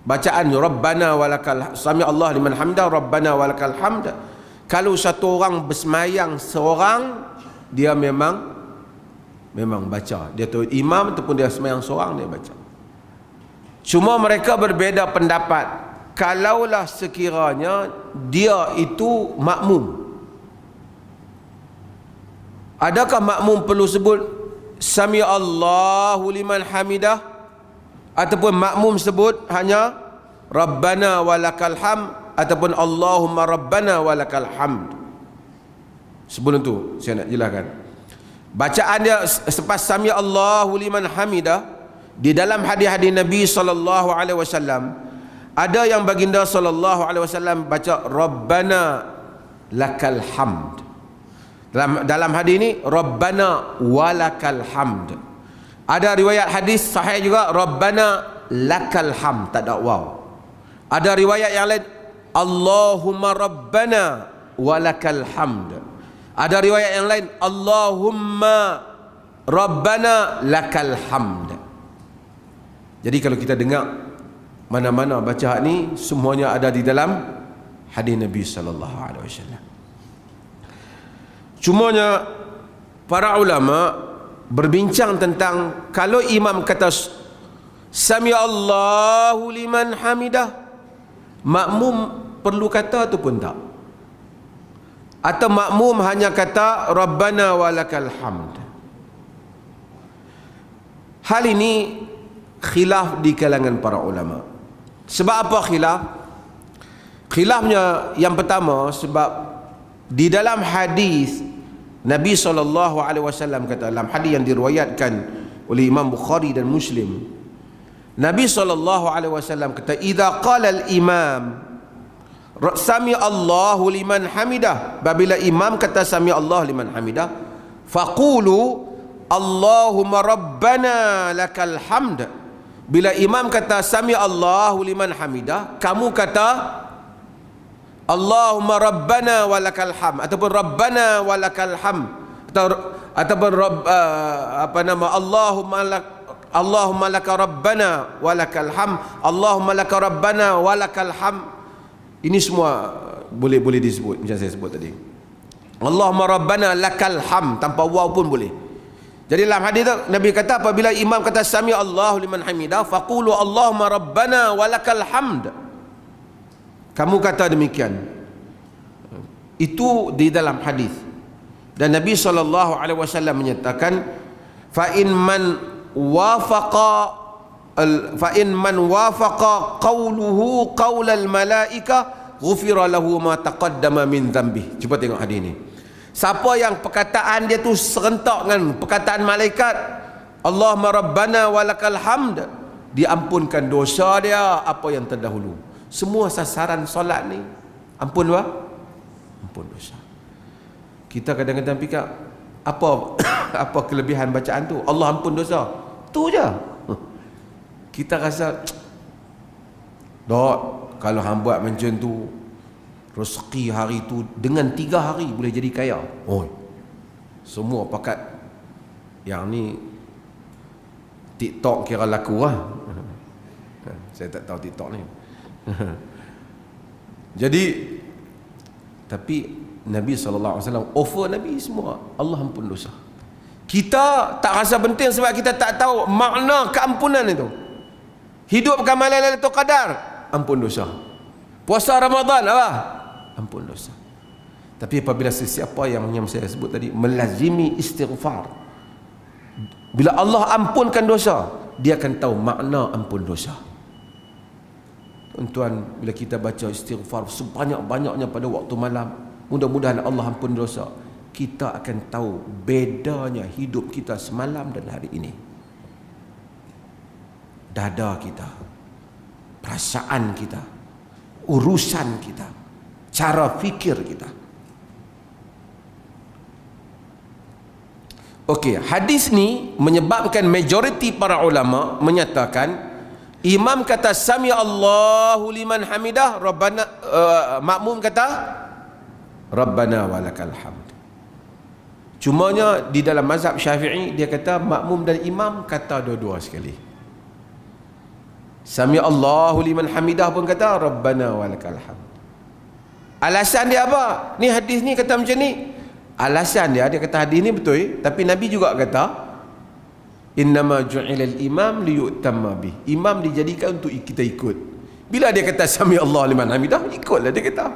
bacaan Rabbana walakal, Sami Allah liman hamidah, Rabbana walakal hamd. Kalau satu orang bersemayang seorang, dia memang baca, dia tu imam ataupun dia semayang seorang, dia baca. Cuma mereka berbeza pendapat. Kalaulah sekiranya dia itu makmum, adakah makmum perlu sebut Sami Allahu liman hamidah, ataupun makmum sebut hanya Rabbana walakal hamd ataupun Allahumma Rabbana walakal hamd? Sebelum tu saya nak jelaskan bacaan dia selepas Sami Allahu liman hamidah. Di dalam hadis-hadis Nabi sallallahu alaihi wasallam ada yang baginda sallallahu alaihi wasallam baca Rabbana lakal hamd. Dalam hadis ini Rabbana walakal hamd. Ada riwayat hadis sahih juga Rabbana lakal hamd, tak ada waw. Ada riwayat yang lain Allahumma Rabbana walakal hamd. Ada riwayat yang lain Allahumma Rabbana lakal hamd. Jadi kalau kita dengar mana-mana bacaan ni, semuanya ada di dalam hadis Nabi sallallahu alaihi wasallam. Cumanya para ulama berbincang tentang kalau imam kata Sami Allahu liman hamidah, makmum perlu kata ataupun tak? Atau makmum hanya kata Rabbana walakal hamd? Hal ini khilaf di kalangan para ulama. Sebab apa khilaf? Khilafnya yang pertama sebab di dalam hadis Nabi SAW kata, dalam hadis yang diriwayatkan oleh Imam Bukhari dan Muslim, Nabi SAW kata, idza qala al-imam Sami Allahu liman hamidah, apabila imam kata Sami Allah liman hamidah, faqulu Allahumma Rabbana lakal hamd. Bila imam kata Sami Allahu liman hamidah, kamu kata Allahumma Rabbana walakal hamd ataupun Rabbana walakal hamd ataupun Allahumma laka Rabbana walakal hamd, Allahumma laka Rabbana walakal hamd. Ini semua boleh disebut macam saya sebut tadi. Allahumma Rabbana lakal hamd tanpa waw pun boleh. Jadi dalam hadis tu Nabi kata apabila imam kata Sami Allahu liman hamidah, faqulu Allahumma Rabbana walakal hamd. Kamu kata demikian. Itu di dalam hadis. Dan Nabi SAW menyatakan fa in man wafaqa qawluhu qawlal malaika ghufira lahu ma taqaddama min dhanbih. Cuba tengok hadis ni. Siapa yang perkataan dia tu serentak dengan perkataan malaikat Allahumma Rabbana walakal hamd, diampunkan dosa dia apa yang terdahulu. Semua sasaran solat ni ampun apa? Ampun dosa. Kita kadang-kadang fikir apa kelebihan bacaan tu? Allah ampun dosa. Tu je. Kita rasa dok, kalau hang buat macam tu, rezeki hari tu dengan 3 hari boleh jadi kaya. Oh, semua pakat yang ni TikTok kira laku lah. Saya tak tahu TikTok ni. Jadi tapi Nabi SAW offer Nabi semua Allah ampun dosa. Kita tak rasa penting sebab kita tak tahu makna keampunan itu. Hidup malam Lailatul Qadar, ampun dosa. Puasa Ramadan apa? Ampun dosa. Tapi apabila sesiapa yang saya sebut tadi melazimi istighfar, Bila Allah ampunkan dosa, dia akan tahu makna ampun dosa. Tuan-tuan, bila kita baca istighfar sebanyak-banyaknya pada waktu malam, mudah-mudahan Allah ampun dosa, kita akan tahu bedanya hidup kita semalam dan hari ini. Dada kita, perasaan kita, urusan kita, cara fikir kita. Okey, hadis ni menyebabkan majoriti para ulama menyatakan, imam kata sami Allahu liman hamidah, rabbana, makmum kata rabbana walakal hamd. Cumanya di dalam mazhab Syafi'i dia kata makmum dan imam kata dua-dua sekali. Sami Allahu liman hamidah pun kata rabbana walakal hamd. Alasan dia apa? Ni hadis ni kata macam ni. Alasan dia kata hadis ni betul, tapi Nabi juga kata innama ju'ilal imam liyutamma bih. Imam dijadikan untuk kita ikut. Bila dia kata sami Allah liman hamidah, ikutlah dia kata.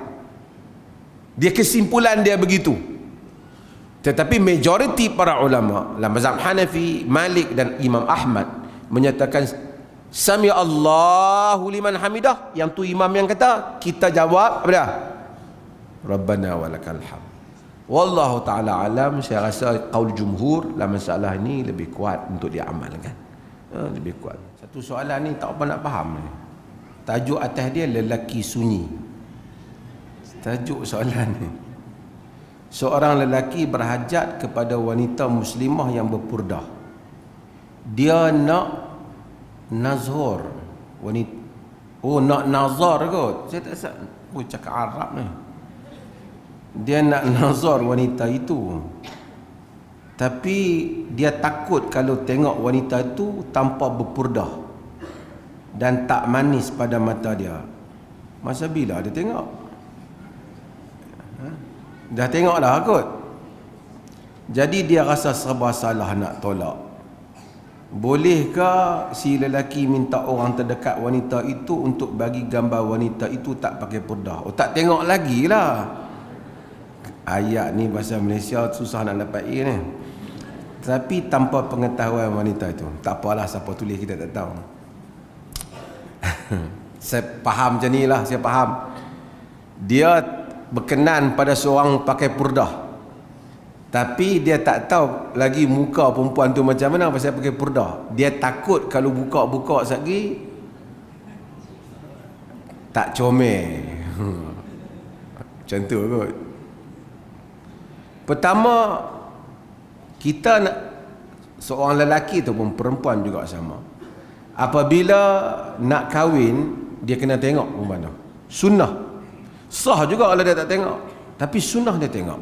Dia kesimpulan dia begitu. Tetapi majoriti para ulama dalam mazhab Hanafi, Malik dan Imam Ahmad menyatakan sami Allahu liman hamidah. Yang tu imam yang kata, kita jawab apa dia? Rabbana walakal hamd. Wallahu ta'ala alam. Saya rasa qaul jumhur dalam masalah ni lebih kuat untuk diamalkan. Lebih kuat. Satu soalan ni tak apa nak faham ni. Tajuk atas dia lelaki sunyi. Tajuk soalan ni, seorang lelaki berhajat kepada wanita muslimah yang berpurdah. Dia nak nazhar wanita. Oh, nak nazar kot. Saya tak cakap Arab ni. Dia nak nazar wanita itu, tapi dia takut kalau tengok wanita itu tanpa berpurdah dan tak manis pada mata dia. Masa bila dia tengok? Dah tengok dah kot. Jadi dia rasa serba salah nak tolak. Bolehkah si lelaki minta orang terdekat wanita itu untuk bagi gambar wanita itu tak pakai purdah? Oh, tak tengok lagi lah. Ayat ni bahasa Malaysia susah nak dapat ni. Tapi tanpa pengetahuan wanita itu. Tak apalah siapa tulis kita tak tahu. Saya faham macam ni lah, saya faham. Dia berkenan pada seorang pakai purdah, tapi dia tak tahu lagi muka perempuan tu macam mana pasal pakai purdah. Dia takut kalau buka-buka lagi tak comel. Macam tu kot. Pertama, kita nak, seorang lelaki ataupun perempuan juga sama, apabila nak kahwin dia kena tengok perempuan tu. Sunnah. Sah juga kalau dia tak tengok, tapi sunnah dia tengok.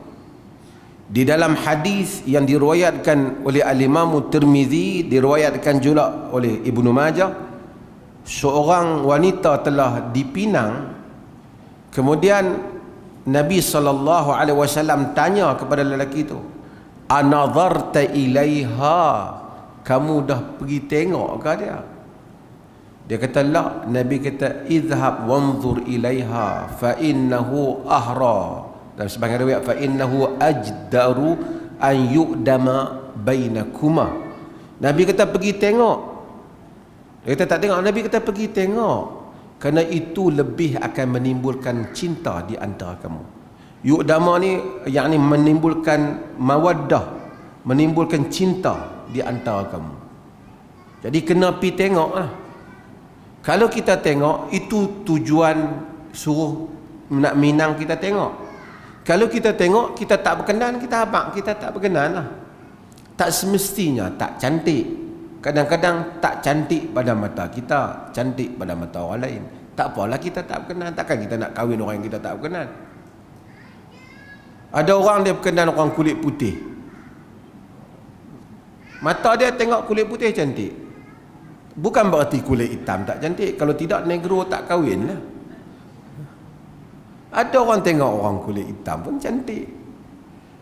Di dalam hadis yang diriwayatkan oleh Al-Imam Tirmizi, diriwayatkan juga oleh Ibnu Majah, seorang wanita telah dipinang. Kemudian Nabi SAW tanya kepada lelaki itu, anadharta ilaiha, kamu dah pergi tengok ke dia? Dia kata la. Nabi kata idhhab wanzur ilaiha fa innahu ahra, dan sebagian riwayat fa innahu ajdaru an yu'dama bainakuma. Nabi kata pergi tengok. Dia kata tak tengok. Nabi kata pergi tengok, kerana itu lebih akan menimbulkan cinta di antara kamu. Yu'dama ni yakni menimbulkan mawaddah, menimbulkan cinta di antara kamu. Jadi kena pergi tengok lah. Kalau kita tengok, itu tujuan suruh nak minang kita tengok. Kalau kita tengok, kita tak berkenan, kita habaq, kita tak berkenan lah. Tak semestinya tak cantik. Kadang-kadang tak cantik pada mata kita, cantik pada mata orang lain. Tak apalah kita tak berkenan. Takkan kita nak kahwin orang yang kita tak berkenan. Ada orang dia berkenan orang kulit putih. Mata dia tengok kulit putih cantik. Bukan berarti kulit hitam tak cantik. Kalau tidak, negro tak kahwin lah. Ada orang tengok orang kulit hitam pun cantik,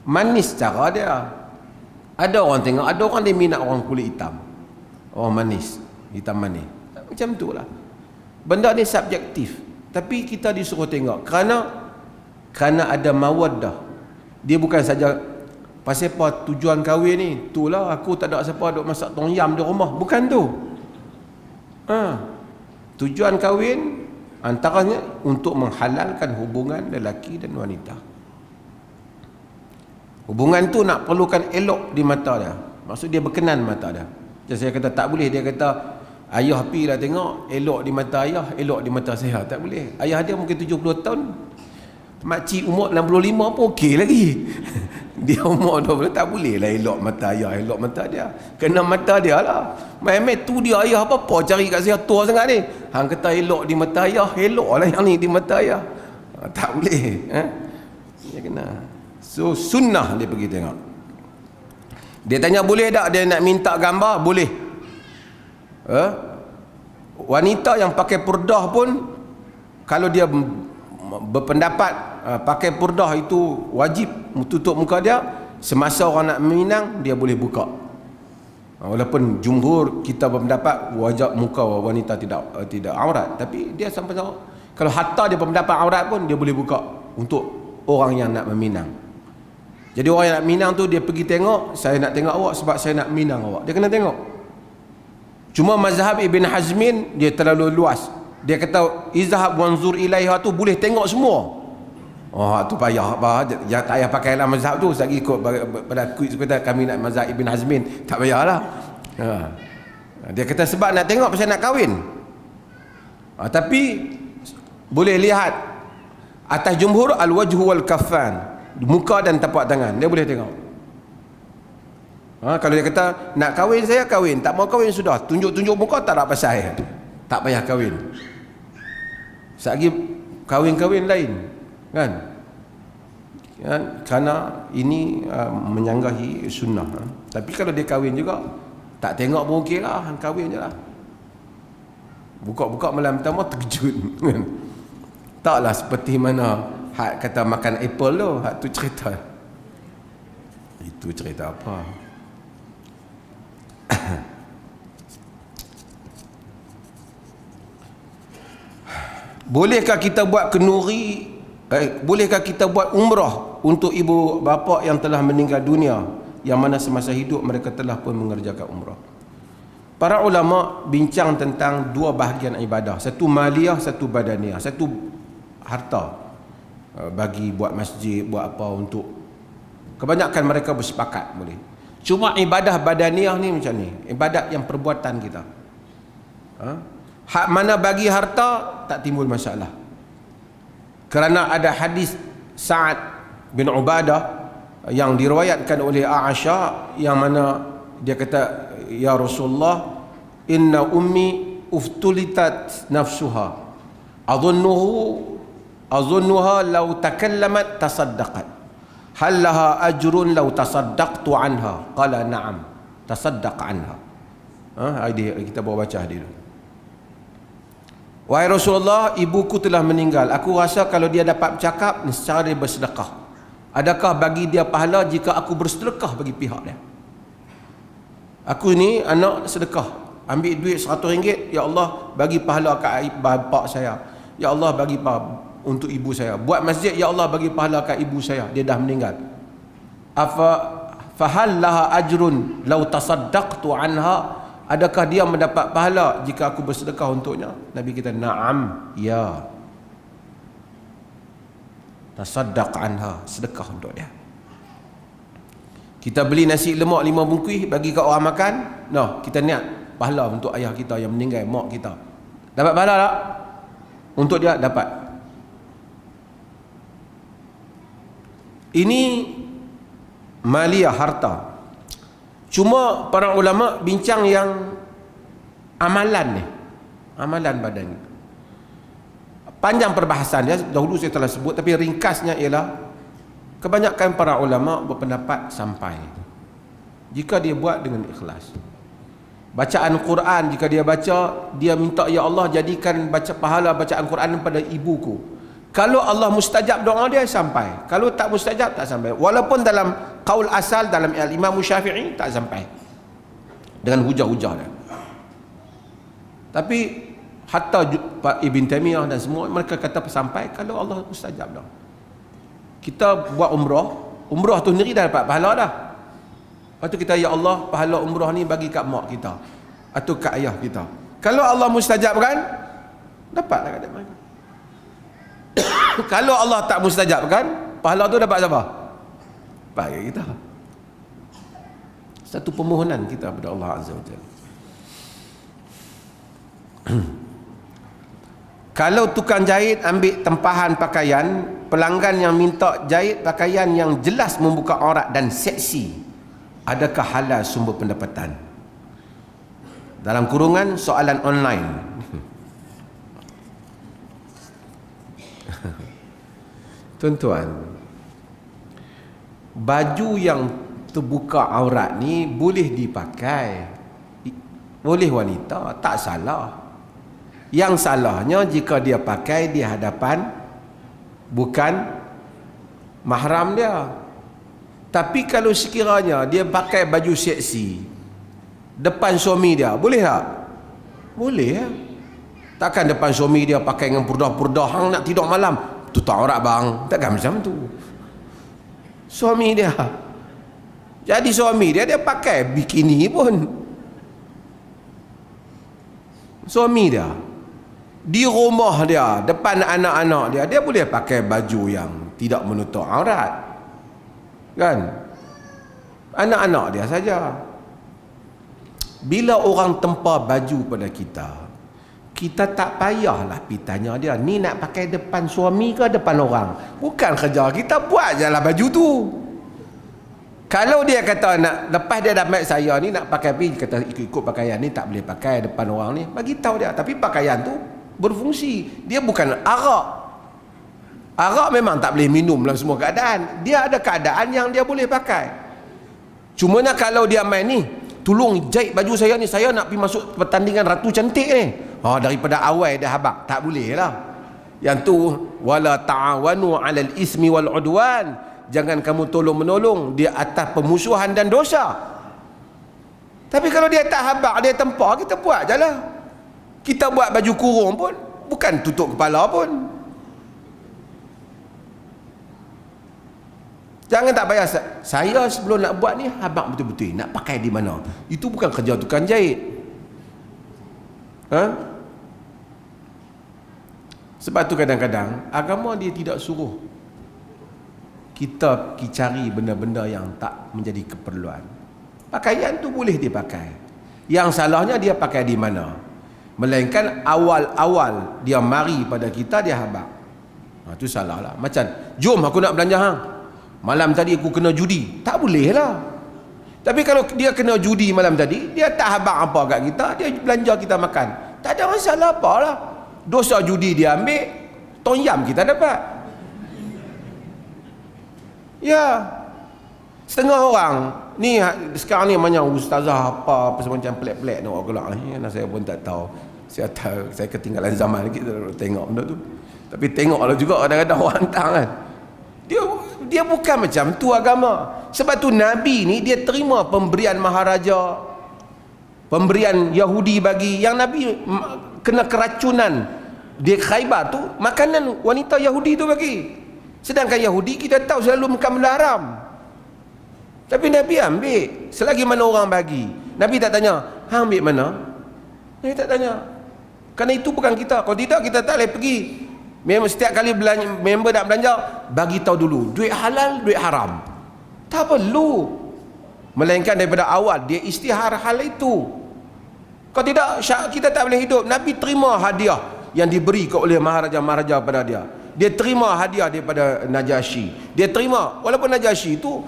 manis cara dia. Ada orang tengok, ada orang dia minat orang kulit hitam, orang manis, hitam manis. Macam tu lah. Benda ni subjektif. Tapi kita disuruh tengok kerana ada mawaddah. Dia bukan saja pasal apa tujuan kahwin ni? Itulah aku tak ada siapa duk masak tom yam di rumah. Bukan tu. Tujuan kahwin antaranya untuk menghalalkan hubungan lelaki dan wanita. Hubungan tu nak perlukan elok di mata dia. Maksud dia berkenan mata dia. Jadi saya kata tak boleh. Dia kata ayah pi lah tengok, elok di mata ayah, elok di mata saya. Tak boleh. Ayah dia mungkin 70 tahun, makcik umur 65 pun okey lagi. Dia umur 20, tak boleh lah elok mata ayah, elok mata dia. Kena mata dia lah. Mai tu dia ayah apa-apa cari kat saya tua sangat ni. Hang kata elok di mata ayah, elok lah yang ni di mata ayah. Tak boleh. Dia kena. So sunnah dia pergi tengok. Dia tanya boleh tak dia nak minta gambar? Boleh. Wanita yang pakai purdah pun, kalau dia berpendapat pakai purdah itu wajib tutup muka dia, semasa orang nak meminang dia boleh buka. Walaupun jumhur kita berpendapat wajib muka wanita tidak aurat, tapi dia sampai kalau hatta dia berpendapat aurat pun dia boleh buka untuk orang yang nak meminang. Jadi orang yang nak minang tu dia pergi tengok, saya nak tengok awak sebab saya nak minang awak. Dia kena tengok. Cuma mazhab Ibn Hazmin dia terlalu luas. Dia kata izhab wanzur ilaiha tu boleh tengok semua. Tu payah apa? Ya tak payah pakailah mazhab tu. Saya ikut pada kata kami nak mazhab Ibn Hazmin, tak payahlah. Dia kata sebab nak tengok pasal nak kahwin. Tapi boleh lihat atas jumhur al-wajhu wal kaffan, muka dan tapak tangan dia boleh tengok. Kalau dia kata nak kahwin saya kahwin, tak mau kahwin sudah, tunjuk-tunjuk muka tak ada pasal, tak payah kahwin. Lagi kahwin-kahwin lain kan, kerana ini menyanggahi sunnah. Tapi kalau dia kahwin juga tak tengok pun okey lah, kahwin je lah. Buka-buka malam pertama terkejut. Taklah seperti mana hak kata makan apple tu, hak tu cerita. Itu cerita apa? Bolehkah kita buat kenduri, bolehkah kita buat umrah untuk ibu bapa yang telah meninggal dunia, yang mana semasa hidup mereka telah pun mengerjakan umrah? Para ulama bincang tentang dua bahagian ibadah, satu maliyah, satu badaniyah. Satu harta, bagi buat masjid, buat apa, untuk kebanyakan mereka bersepakat boleh. Cuma ibadah badaniyah ni macam ni, ibadat yang perbuatan kita. Hak mana bagi harta tak timbul masalah, kerana ada hadis Sa'ad bin Ubadah yang diriwayatkan oleh Aisyah, yang mana dia kata, ya Rasulullah, inna ummi uftulitat nafsuha azunnuha law takallamat tasaddaqat hal laha ajrun law tasaddaqtu anha, qala na'am tasaddaq anha. Kita bawa baca hadis dulu. Wahai Rasulullah, ibuku telah meninggal, aku rasa kalau dia dapat bercakap nescaya dia bersedekah. Adakah bagi dia pahala jika aku bersedekah bagi pihak dia? Aku ni anak sedekah, ambil duit RM100, ya Allah bagi pahala kat bapa saya, ya Allah bagi untuk ibu saya. Buat masjid, ya Allah bagi pahala kat ibu saya, dia dah meninggal. Fahal laha ajrun law tasaddaqtu anha, adakah dia mendapat pahala jika aku bersedekah untuknya? Nabi kita, na'am, ya, tasaddaq anha, sedekah untuk dia. Kita beli nasi lemak 5 bungkus bagi kat orang makan, kita niat pahala untuk ayah kita yang meninggal, mak kita. Dapat pahala tak? Untuk dia dapat. Ini maliyah, harta. Cuma para ulama bincang yang amalan ni, amalan badan. Panjang perbahasan dia, dahulu saya telah sebut, tapi ringkasnya ialah kebanyakan para ulama berpendapat sampai jika dia buat dengan ikhlas. Bacaan Quran, jika dia baca, dia minta, ya Allah jadikan baca pahala bacaan Quran pada ibuku. Kalau Allah mustajab doa dia, sampai. Kalau tak mustajab, tak sampai. Walaupun dalam qaul asal, dalam Imam Syafi'i, tak sampai dengan hujah-hujah dia. Tapi hatta Ibn Taimiyah dan semua mereka kata sampai kalau Allah mustajab doa. Kita buat umrah, Umrah tu sendiri dah dapat pahala dah. Lepas tu kita, ya Allah, pahala umrah ni bagi kat mak kita atau kat ayah kita. Kalau Allah mustajabkan, dapatlah kat mereka. Kalau Allah tak mustajabkan, pahala tu dapat siapa? Bagi kita. Satu permohonan kita kepada Allah Azza wa Jalla. Kalau tukang jahit ambil tempahan pakaian, pelanggan yang minta jahit pakaian yang jelas membuka aurat dan seksi, adakah halal sumber pendapatan? Dalam kurungan soalan online. Tuan-tuan, baju yang terbuka aurat ni boleh dipakai, boleh wanita, tak salah. Yang salahnya jika dia pakai di hadapan bukan mahram dia. Tapi kalau sekiranya dia pakai baju seksi depan suami dia, boleh tak? Boleh ya. Takkan depan suami dia pakai dengan purdah-purdah, hang nak tidur malam, tutup aurat bang. Takkan macam tu. Suami dia. Jadi suami dia pakai bikini pun. Suami dia di rumah dia, depan anak-anak dia, dia boleh pakai baju yang tidak menutup aurat. Kan? Anak-anak dia saja. Bila orang tempar baju pada kita, kita tak payahlah pergi tanya dia, ni nak pakai depan suami ke depan orang? Bukan kerja kita, buat je lah baju tu. Kalau dia kata nak, lepas dia dapat saya ni nak pakai pergi, kata ikut pakaian ni tak boleh pakai depan orang ni, bagi tahu dia. Tapi pakaian tu berfungsi, dia bukan arak. Arak memang tak boleh minum dalam semua keadaan. Dia ada keadaan yang dia boleh pakai. Cumanya kalau dia main ni, tolong jahit baju saya ni, saya nak pergi masuk pertandingan Ratu Cantik ni. Daripada awal dah habaq, tak boleh lah. Yang tu, wala ta'awanu 'alal ismi wal 'udwan. Jangan kamu tolong-menolong di atas pemusuhan dan dosa. Tapi kalau dia tak habaq, dia tempar, kita buat je lah. Kita buat baju kurung pun bukan tutup kepala pun. Jangan tak payah, saya sebelum nak buat ni habaq betul-betul nak pakai di mana. Itu bukan kerja tukang jahit. Sebab tu kadang-kadang agama dia tidak suruh kita pergi cari benda-benda yang tak menjadi keperluan. Pakaian tu boleh dipakai. Yang salahnya dia pakai di mana. Melainkan awal-awal dia mari pada kita, dia habaq. Itu salah lah. Macam, jom aku nak belanja hang, malam tadi aku kena judi. Tak boleh lah. Tapi kalau dia kena judi malam tadi, dia tak habaq apa kat kita, dia belanja kita makan, tak ada masalah apa lah. Dosa judi dia ambil, tom yam kita dapat. Ya. Setengah orang ni sekarang ni banyak ustazah apa semacam pelik-pelik nak gelak ni, saya pun tak tahu. Saya ketinggalan zaman kita tengok benda tu. Tapi tengoklah juga kadang-kadang orang hantar kan. Dia bukan macam tu agama. Sebab tu Nabi ni dia terima pemberian maharaja, pemberian Yahudi bagi. Yang Nabi kena keracunan di Khaybar tu, makanan wanita Yahudi tu bagi. Sedangkan Yahudi kita tahu selalu makan benda haram. Tapi Nabi ambil selagi mana orang bagi. Nabi tak tanya, hang ambil mana? Nabi tak tanya. Kerana itu bukan kita. Kalau tidak, kita tak boleh pergi. Setiap kali belanja, member nak belanja, bagi tahu dulu duit halal, duit haram. Tak perlu. Melainkan daripada awal dia istihar hal itu. Kalau tidak, kita tak boleh hidup. Nabi terima hadiah yang diberi oleh maharaja-maharaja pada dia. Dia terima hadiah daripada Najasyi. Dia terima, walaupun Najasyi itu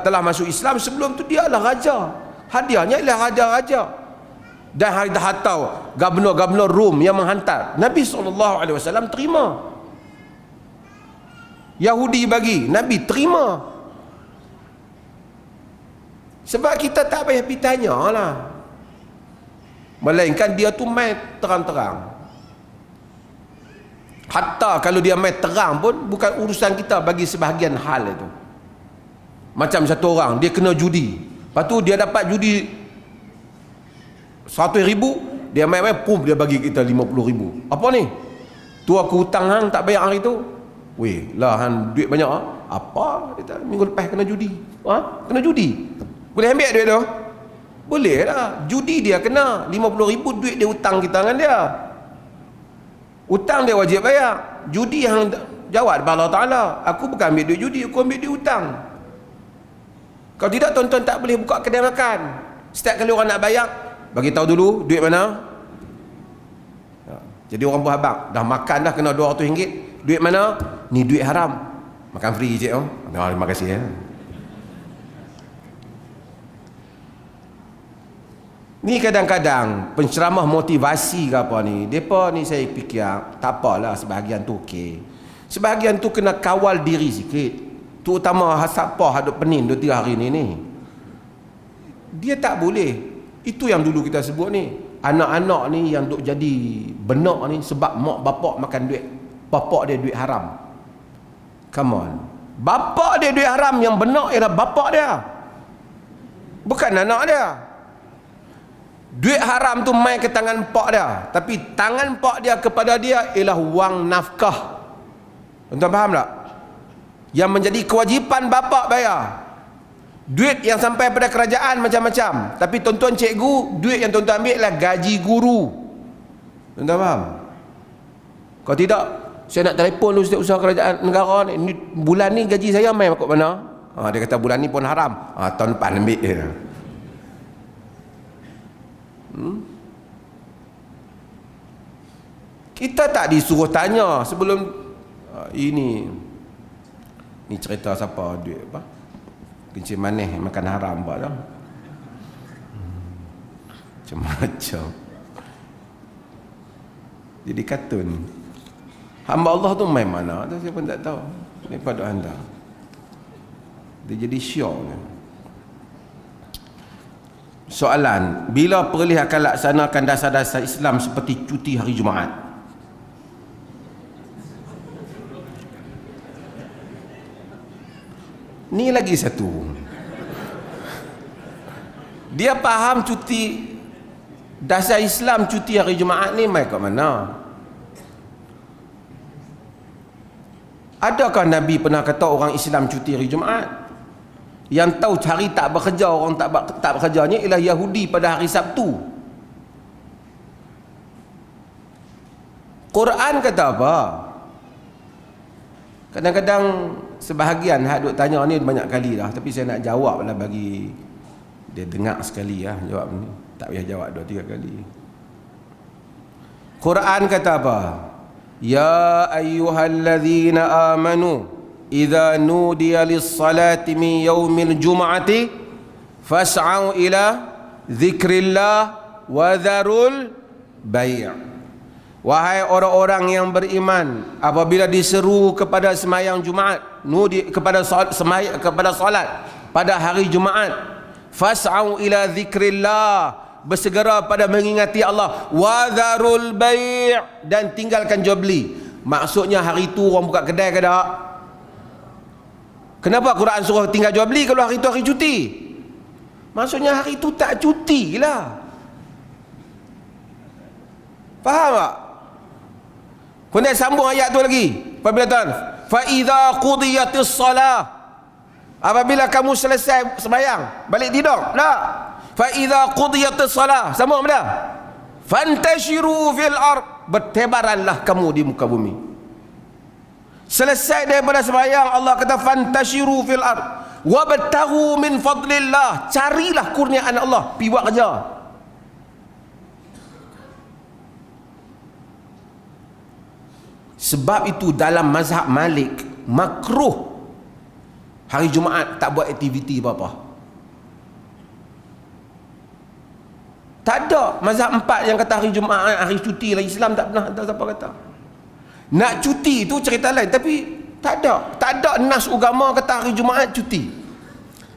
telah masuk Islam, sebelum tu dia adalah raja. Hadiahnya ialah raja-raja. Dan harta gubernur-gubernur Rom yang menghantar, Nabi SAW terima. Yahudi bagi, Nabi terima. Sebab kita tak payah pergi tanya lah. Melainkan dia tu main terang-terang. Hatta kalau dia main terang pun bukan urusan kita bagi sebahagian hal itu. Macam satu orang, dia kena judi. Lepas tu dia dapat judi 100,000, dia main-main, pum, dia bagi kita 50,000. Apa ni? Tu aku hutang hang tak bayar hari tu. Weh, lah hang duit banyak ah. Apa? Dia kata, minggu lepas kena judi. Kena judi. Boleh ambil duit tu? Boleh lah. Judi dia kena 50,000 duit dia hutang kita dengan dia. Hutang dia wajib bayar. Judi yang jawab depan Allah Ta'ala, aku bukan ambil duit judi, aku ambil duit hutang. Kalau tidak, tuan-tuan tak boleh buka kedai makan. Setiap kali orang nak bayar, bagi tahu dulu duit mana. Jadi orang berhabang, dah makan dah kena RM200, duit mana? Ni duit haram. Makan free cik. Terima kasih ya. Ni kadang-kadang penceramah motivasi ke apa ni, depa ni saya fikir tak apalah, sebahagian tu okey. Sebahagian tu kena kawal diri sikit. Terutama siapa hadap penin 2-3 hari ni. Dia tak boleh. Itu yang dulu kita sebut ni. Anak-anak ni yang duk jadi benak ni sebab mak bapak makan duit. Bapak dia duit haram. Come on. Bapak dia duit haram, yang benak ialah bapak dia. Bukan anak dia. Duit haram tu mai ke tangan pak dia, tapi tangan pak dia kepada dia ialah wang nafkah. Tuan-tuan faham tak? Yang menjadi kewajipan bapak bayar. Duit yang sampai pada kerajaan macam-macam, tapi tuan-tuan cikgu, duit yang tuan-tuan ambil adalah gaji guru. Tuan-tuan faham? Kalau tidak, saya nak telefon dulu setiap kerajaan negara ni, bulan ni gaji saya mai kat mana? Dia kata bulan ni pun haram. Tahun depan ambil dia. Kita tak disuruh tanya sebelum ini cerita siapa duit apa kencing manis makan haram apa dah macam-macam. Jadi kartun hamba Allah tu main mana tu saya pun tak tahu daripada anda. Dia jadi syok ni. Soalan, bila perlis akan laksanakan dasar-dasar Islam seperti cuti hari Jumaat? Ni lagi satu. Dia faham cuti dasar Islam, cuti hari Jumaat ni mai kat mana? Adakah Nabi pernah kata orang Islam cuti hari Jumaat? Yang tahu hari tak bekerja, orang tak bekerjanya ialah Yahudi pada hari Sabtu. Quran kata apa? Kadang-kadang sebahagian hak duk tanya ni banyak kali dah, tapi saya nak jawab lah bagi dia dengar sekali lah jawab ni. Tak payah jawab 2-3 kali. Quran kata apa? Ya ayyuhallazina amanu idza nudiya lis-salati min yaumil jum'ati fas'au ila dzikrillah wa dzarul bai'. Wahai orang-orang yang beriman, apabila diseru kepada sembahyang Jumaat, kepada solat pada hari Jumaat, fas'au ila dzikrillah, bersegera pada mengingati Allah, wa dzarul bai', dan tinggalkan jual beli. Maksudnya hari itu orang buka kedai ke tak? Kenapa Quran suruh tinggal jual beli kalau hari itu hari cuti? Maksudnya hari itu tak cuti lah. Faham tak? Kemudian sambung ayat tu lagi. Apabila tuan, fa idza qudiyatis salah, apabila kamu selesai sembahyang, balik tidur. Tak. Fa idza qudiyatis salah, sambung apa dia? Fantashiru fil ard, bertebaranlah kamu di muka bumi. Selesai daripada sembahyang, Allah kata fantashiru fil ard wabtaghu min fadlillah, carilah kurniaan Allah, pergi buat kerja. Sebab itu dalam mazhab Malik makruh hari Jumaat tak buat aktiviti apa-apa. Tak ada mazhab 4 yang kata hari Jumaat hari cuti lah. Islam tak pernah ada siapa kata. Nak cuti tu cerita lain, tapi tak ada nas agama kata hari Jumaat cuti.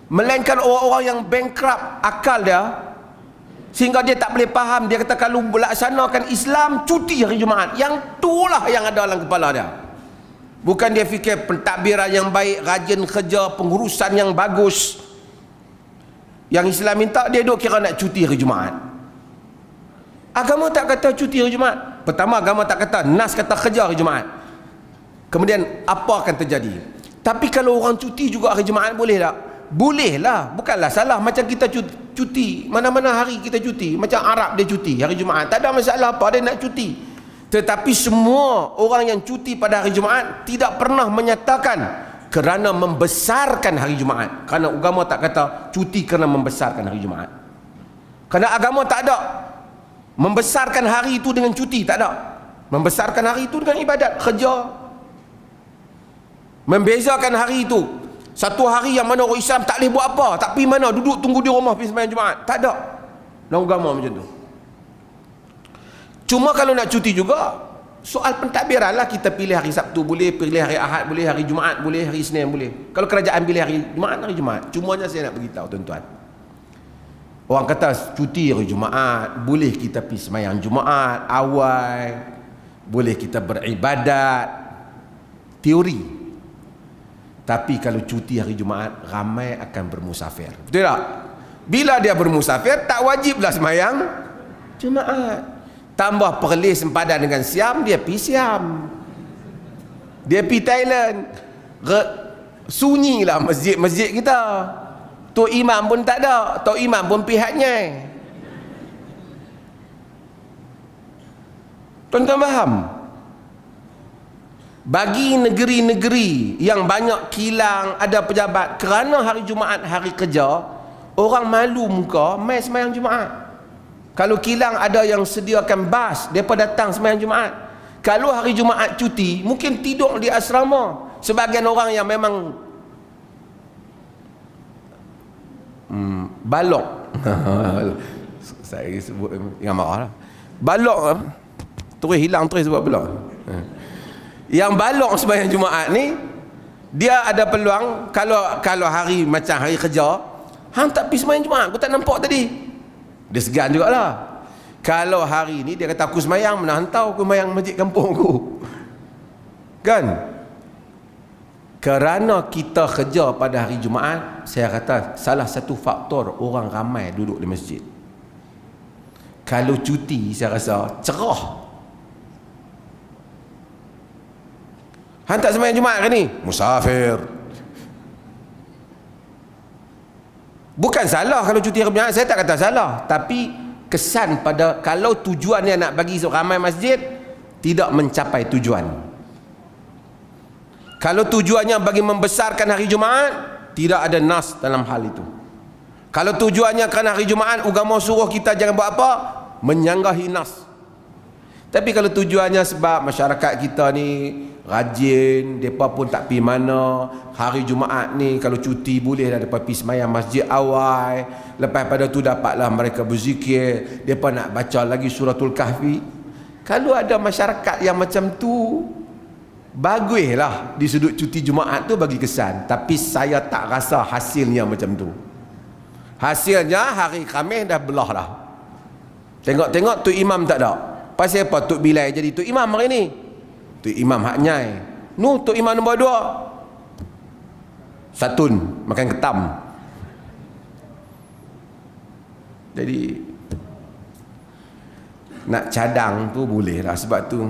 Melainkan orang-orang yang bankrupt akal dia, sehingga dia tak boleh faham. Dia kata kalau melaksanakan Islam cuti hari Jumaat, yang itulah yang ada dalam kepala dia. Bukan dia fikir pentadbiran yang baik, rajin kerja, pengurusan yang bagus. Yang Islam minta, dia duk kira nak cuti hari Jumaat. Agama tak kata cuti hari Jumaat. Pertama, agama tak kata, nas kata kerja hari Jumaat. Kemudian apa akan terjadi? Tapi kalau orang cuti juga hari Jumaat boleh tak? Boleh lah, bukanlah salah. Macam kita cuti, mana-mana hari kita cuti. Macam Arab dia cuti hari Jumaat, tak ada masalah apa dia nak cuti. Tetapi semua orang yang cuti pada hari Jumaat tidak pernah menyatakan kerana membesarkan hari Jumaat. Kerana agama tak kata cuti kerana membesarkan hari Jumaat. Kerana agama tak ada membesarkan hari itu dengan cuti, tak ada. Membesarkan hari itu dengan ibadat, kerja. Membezakan hari itu, satu hari yang mana orang Islam tak boleh buat apa, tak pergi mana, duduk tunggu di rumah pergi sembahyang Jumaat, tak ada dalam agama macam tu. Cuma kalau nak cuti juga, soal pentadbiran lah. Kita pilih hari Sabtu boleh, pilih hari Ahad boleh, hari Jumaat boleh, hari Isnin boleh. Kalau kerajaan pilih hari Jumaat, hari Jumaat. Cumanya saya nak beritahu tuan-tuan, orang kata cuti hari Jumaat, boleh kita pergi sembahyang Jumaat awal, boleh kita beribadat, teori. Tapi kalau cuti hari Jumaat, ramai akan bermusafir, betul tak? Bila dia bermusafir, tak wajiblah sembahyang Jumaat. Tambah perlis sempadan dengan Siam, dia pergi Siam, dia pergi Thailand. Sunyilah masjid-masjid kita. Tok Imam pun tak ada, Tok Imam pun pihaknya. Tuan-tuan faham? Bagi negeri-negeri yang banyak kilang, ada pejabat, kerana hari Jumaat hari kerja, orang malu muka mai sembahyang Jumaat. Kalau kilang ada yang sediakan bas, mereka datang sembahyang Jumaat. Kalau hari Jumaat cuti, mungkin tidur di asrama. Sebagian orang yang memang balok saya sebut yang marah lah, balok terus hilang terus sebab balok. Yang balok sembahyang Jumaat ni, dia ada peluang. Kalau hari macam hari kerja, hang tak pergi sembahyang Jumaat, aku tak nampak tadi, dia segan jugalah. Kalau hari ni dia kata aku sembahyang, mana hantau aku sembahyang masjid kampung aku, kan? Kerana kita kerja pada hari Jumaat, saya kata salah satu faktor orang ramai duduk di masjid. Kalau cuti, saya rasa cerah. Han tak sembahyang Jumaat ke ni? Musafir. Bukan salah kalau cuti hari Jumaat, saya tak kata salah. Tapi kesan pada, kalau tujuannya nak bagi ramai masjid, tidak mencapai tujuan. Kalau tujuannya bagi membesarkan hari Jumaat, tidak ada nas dalam hal itu. Kalau tujuannya kerana hari Jumaat, agama suruh kita jangan buat apa, menyanggahi nas. Tapi kalau tujuannya sebab masyarakat kita ni rajin, mereka pun tak pergi mana, hari Jumaat ni kalau cuti boleh dah mereka pergi sembahyang masjid awal, lepas pada tu dapatlah mereka berzikir, mereka nak baca lagi suratul Kahfi. Kalau ada masyarakat yang macam tu, baguslah di sudut cuti Jumaat tu bagi kesan. Tapi saya tak rasa hasilnya macam tu. Hasilnya hari Khamis dah belah dah. Tengok-tengok Tok Imam tak ada. Pasal apa Tok Bilal jadi Tok Imam hari ni? Tok Imam hak nyai. Tok Imam nombor 2 satun, makan ketam. Jadi nak cadang tu boleh lah. Sebab tu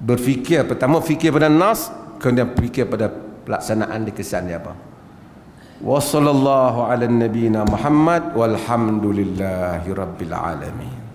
berfikir, pertama fikir pada nas, kemudian fikir pada pelaksanaan di kesan dia apa. Wa sallallahu ala nabiyyina Muhammad walhamdulillahi rabbil alamin.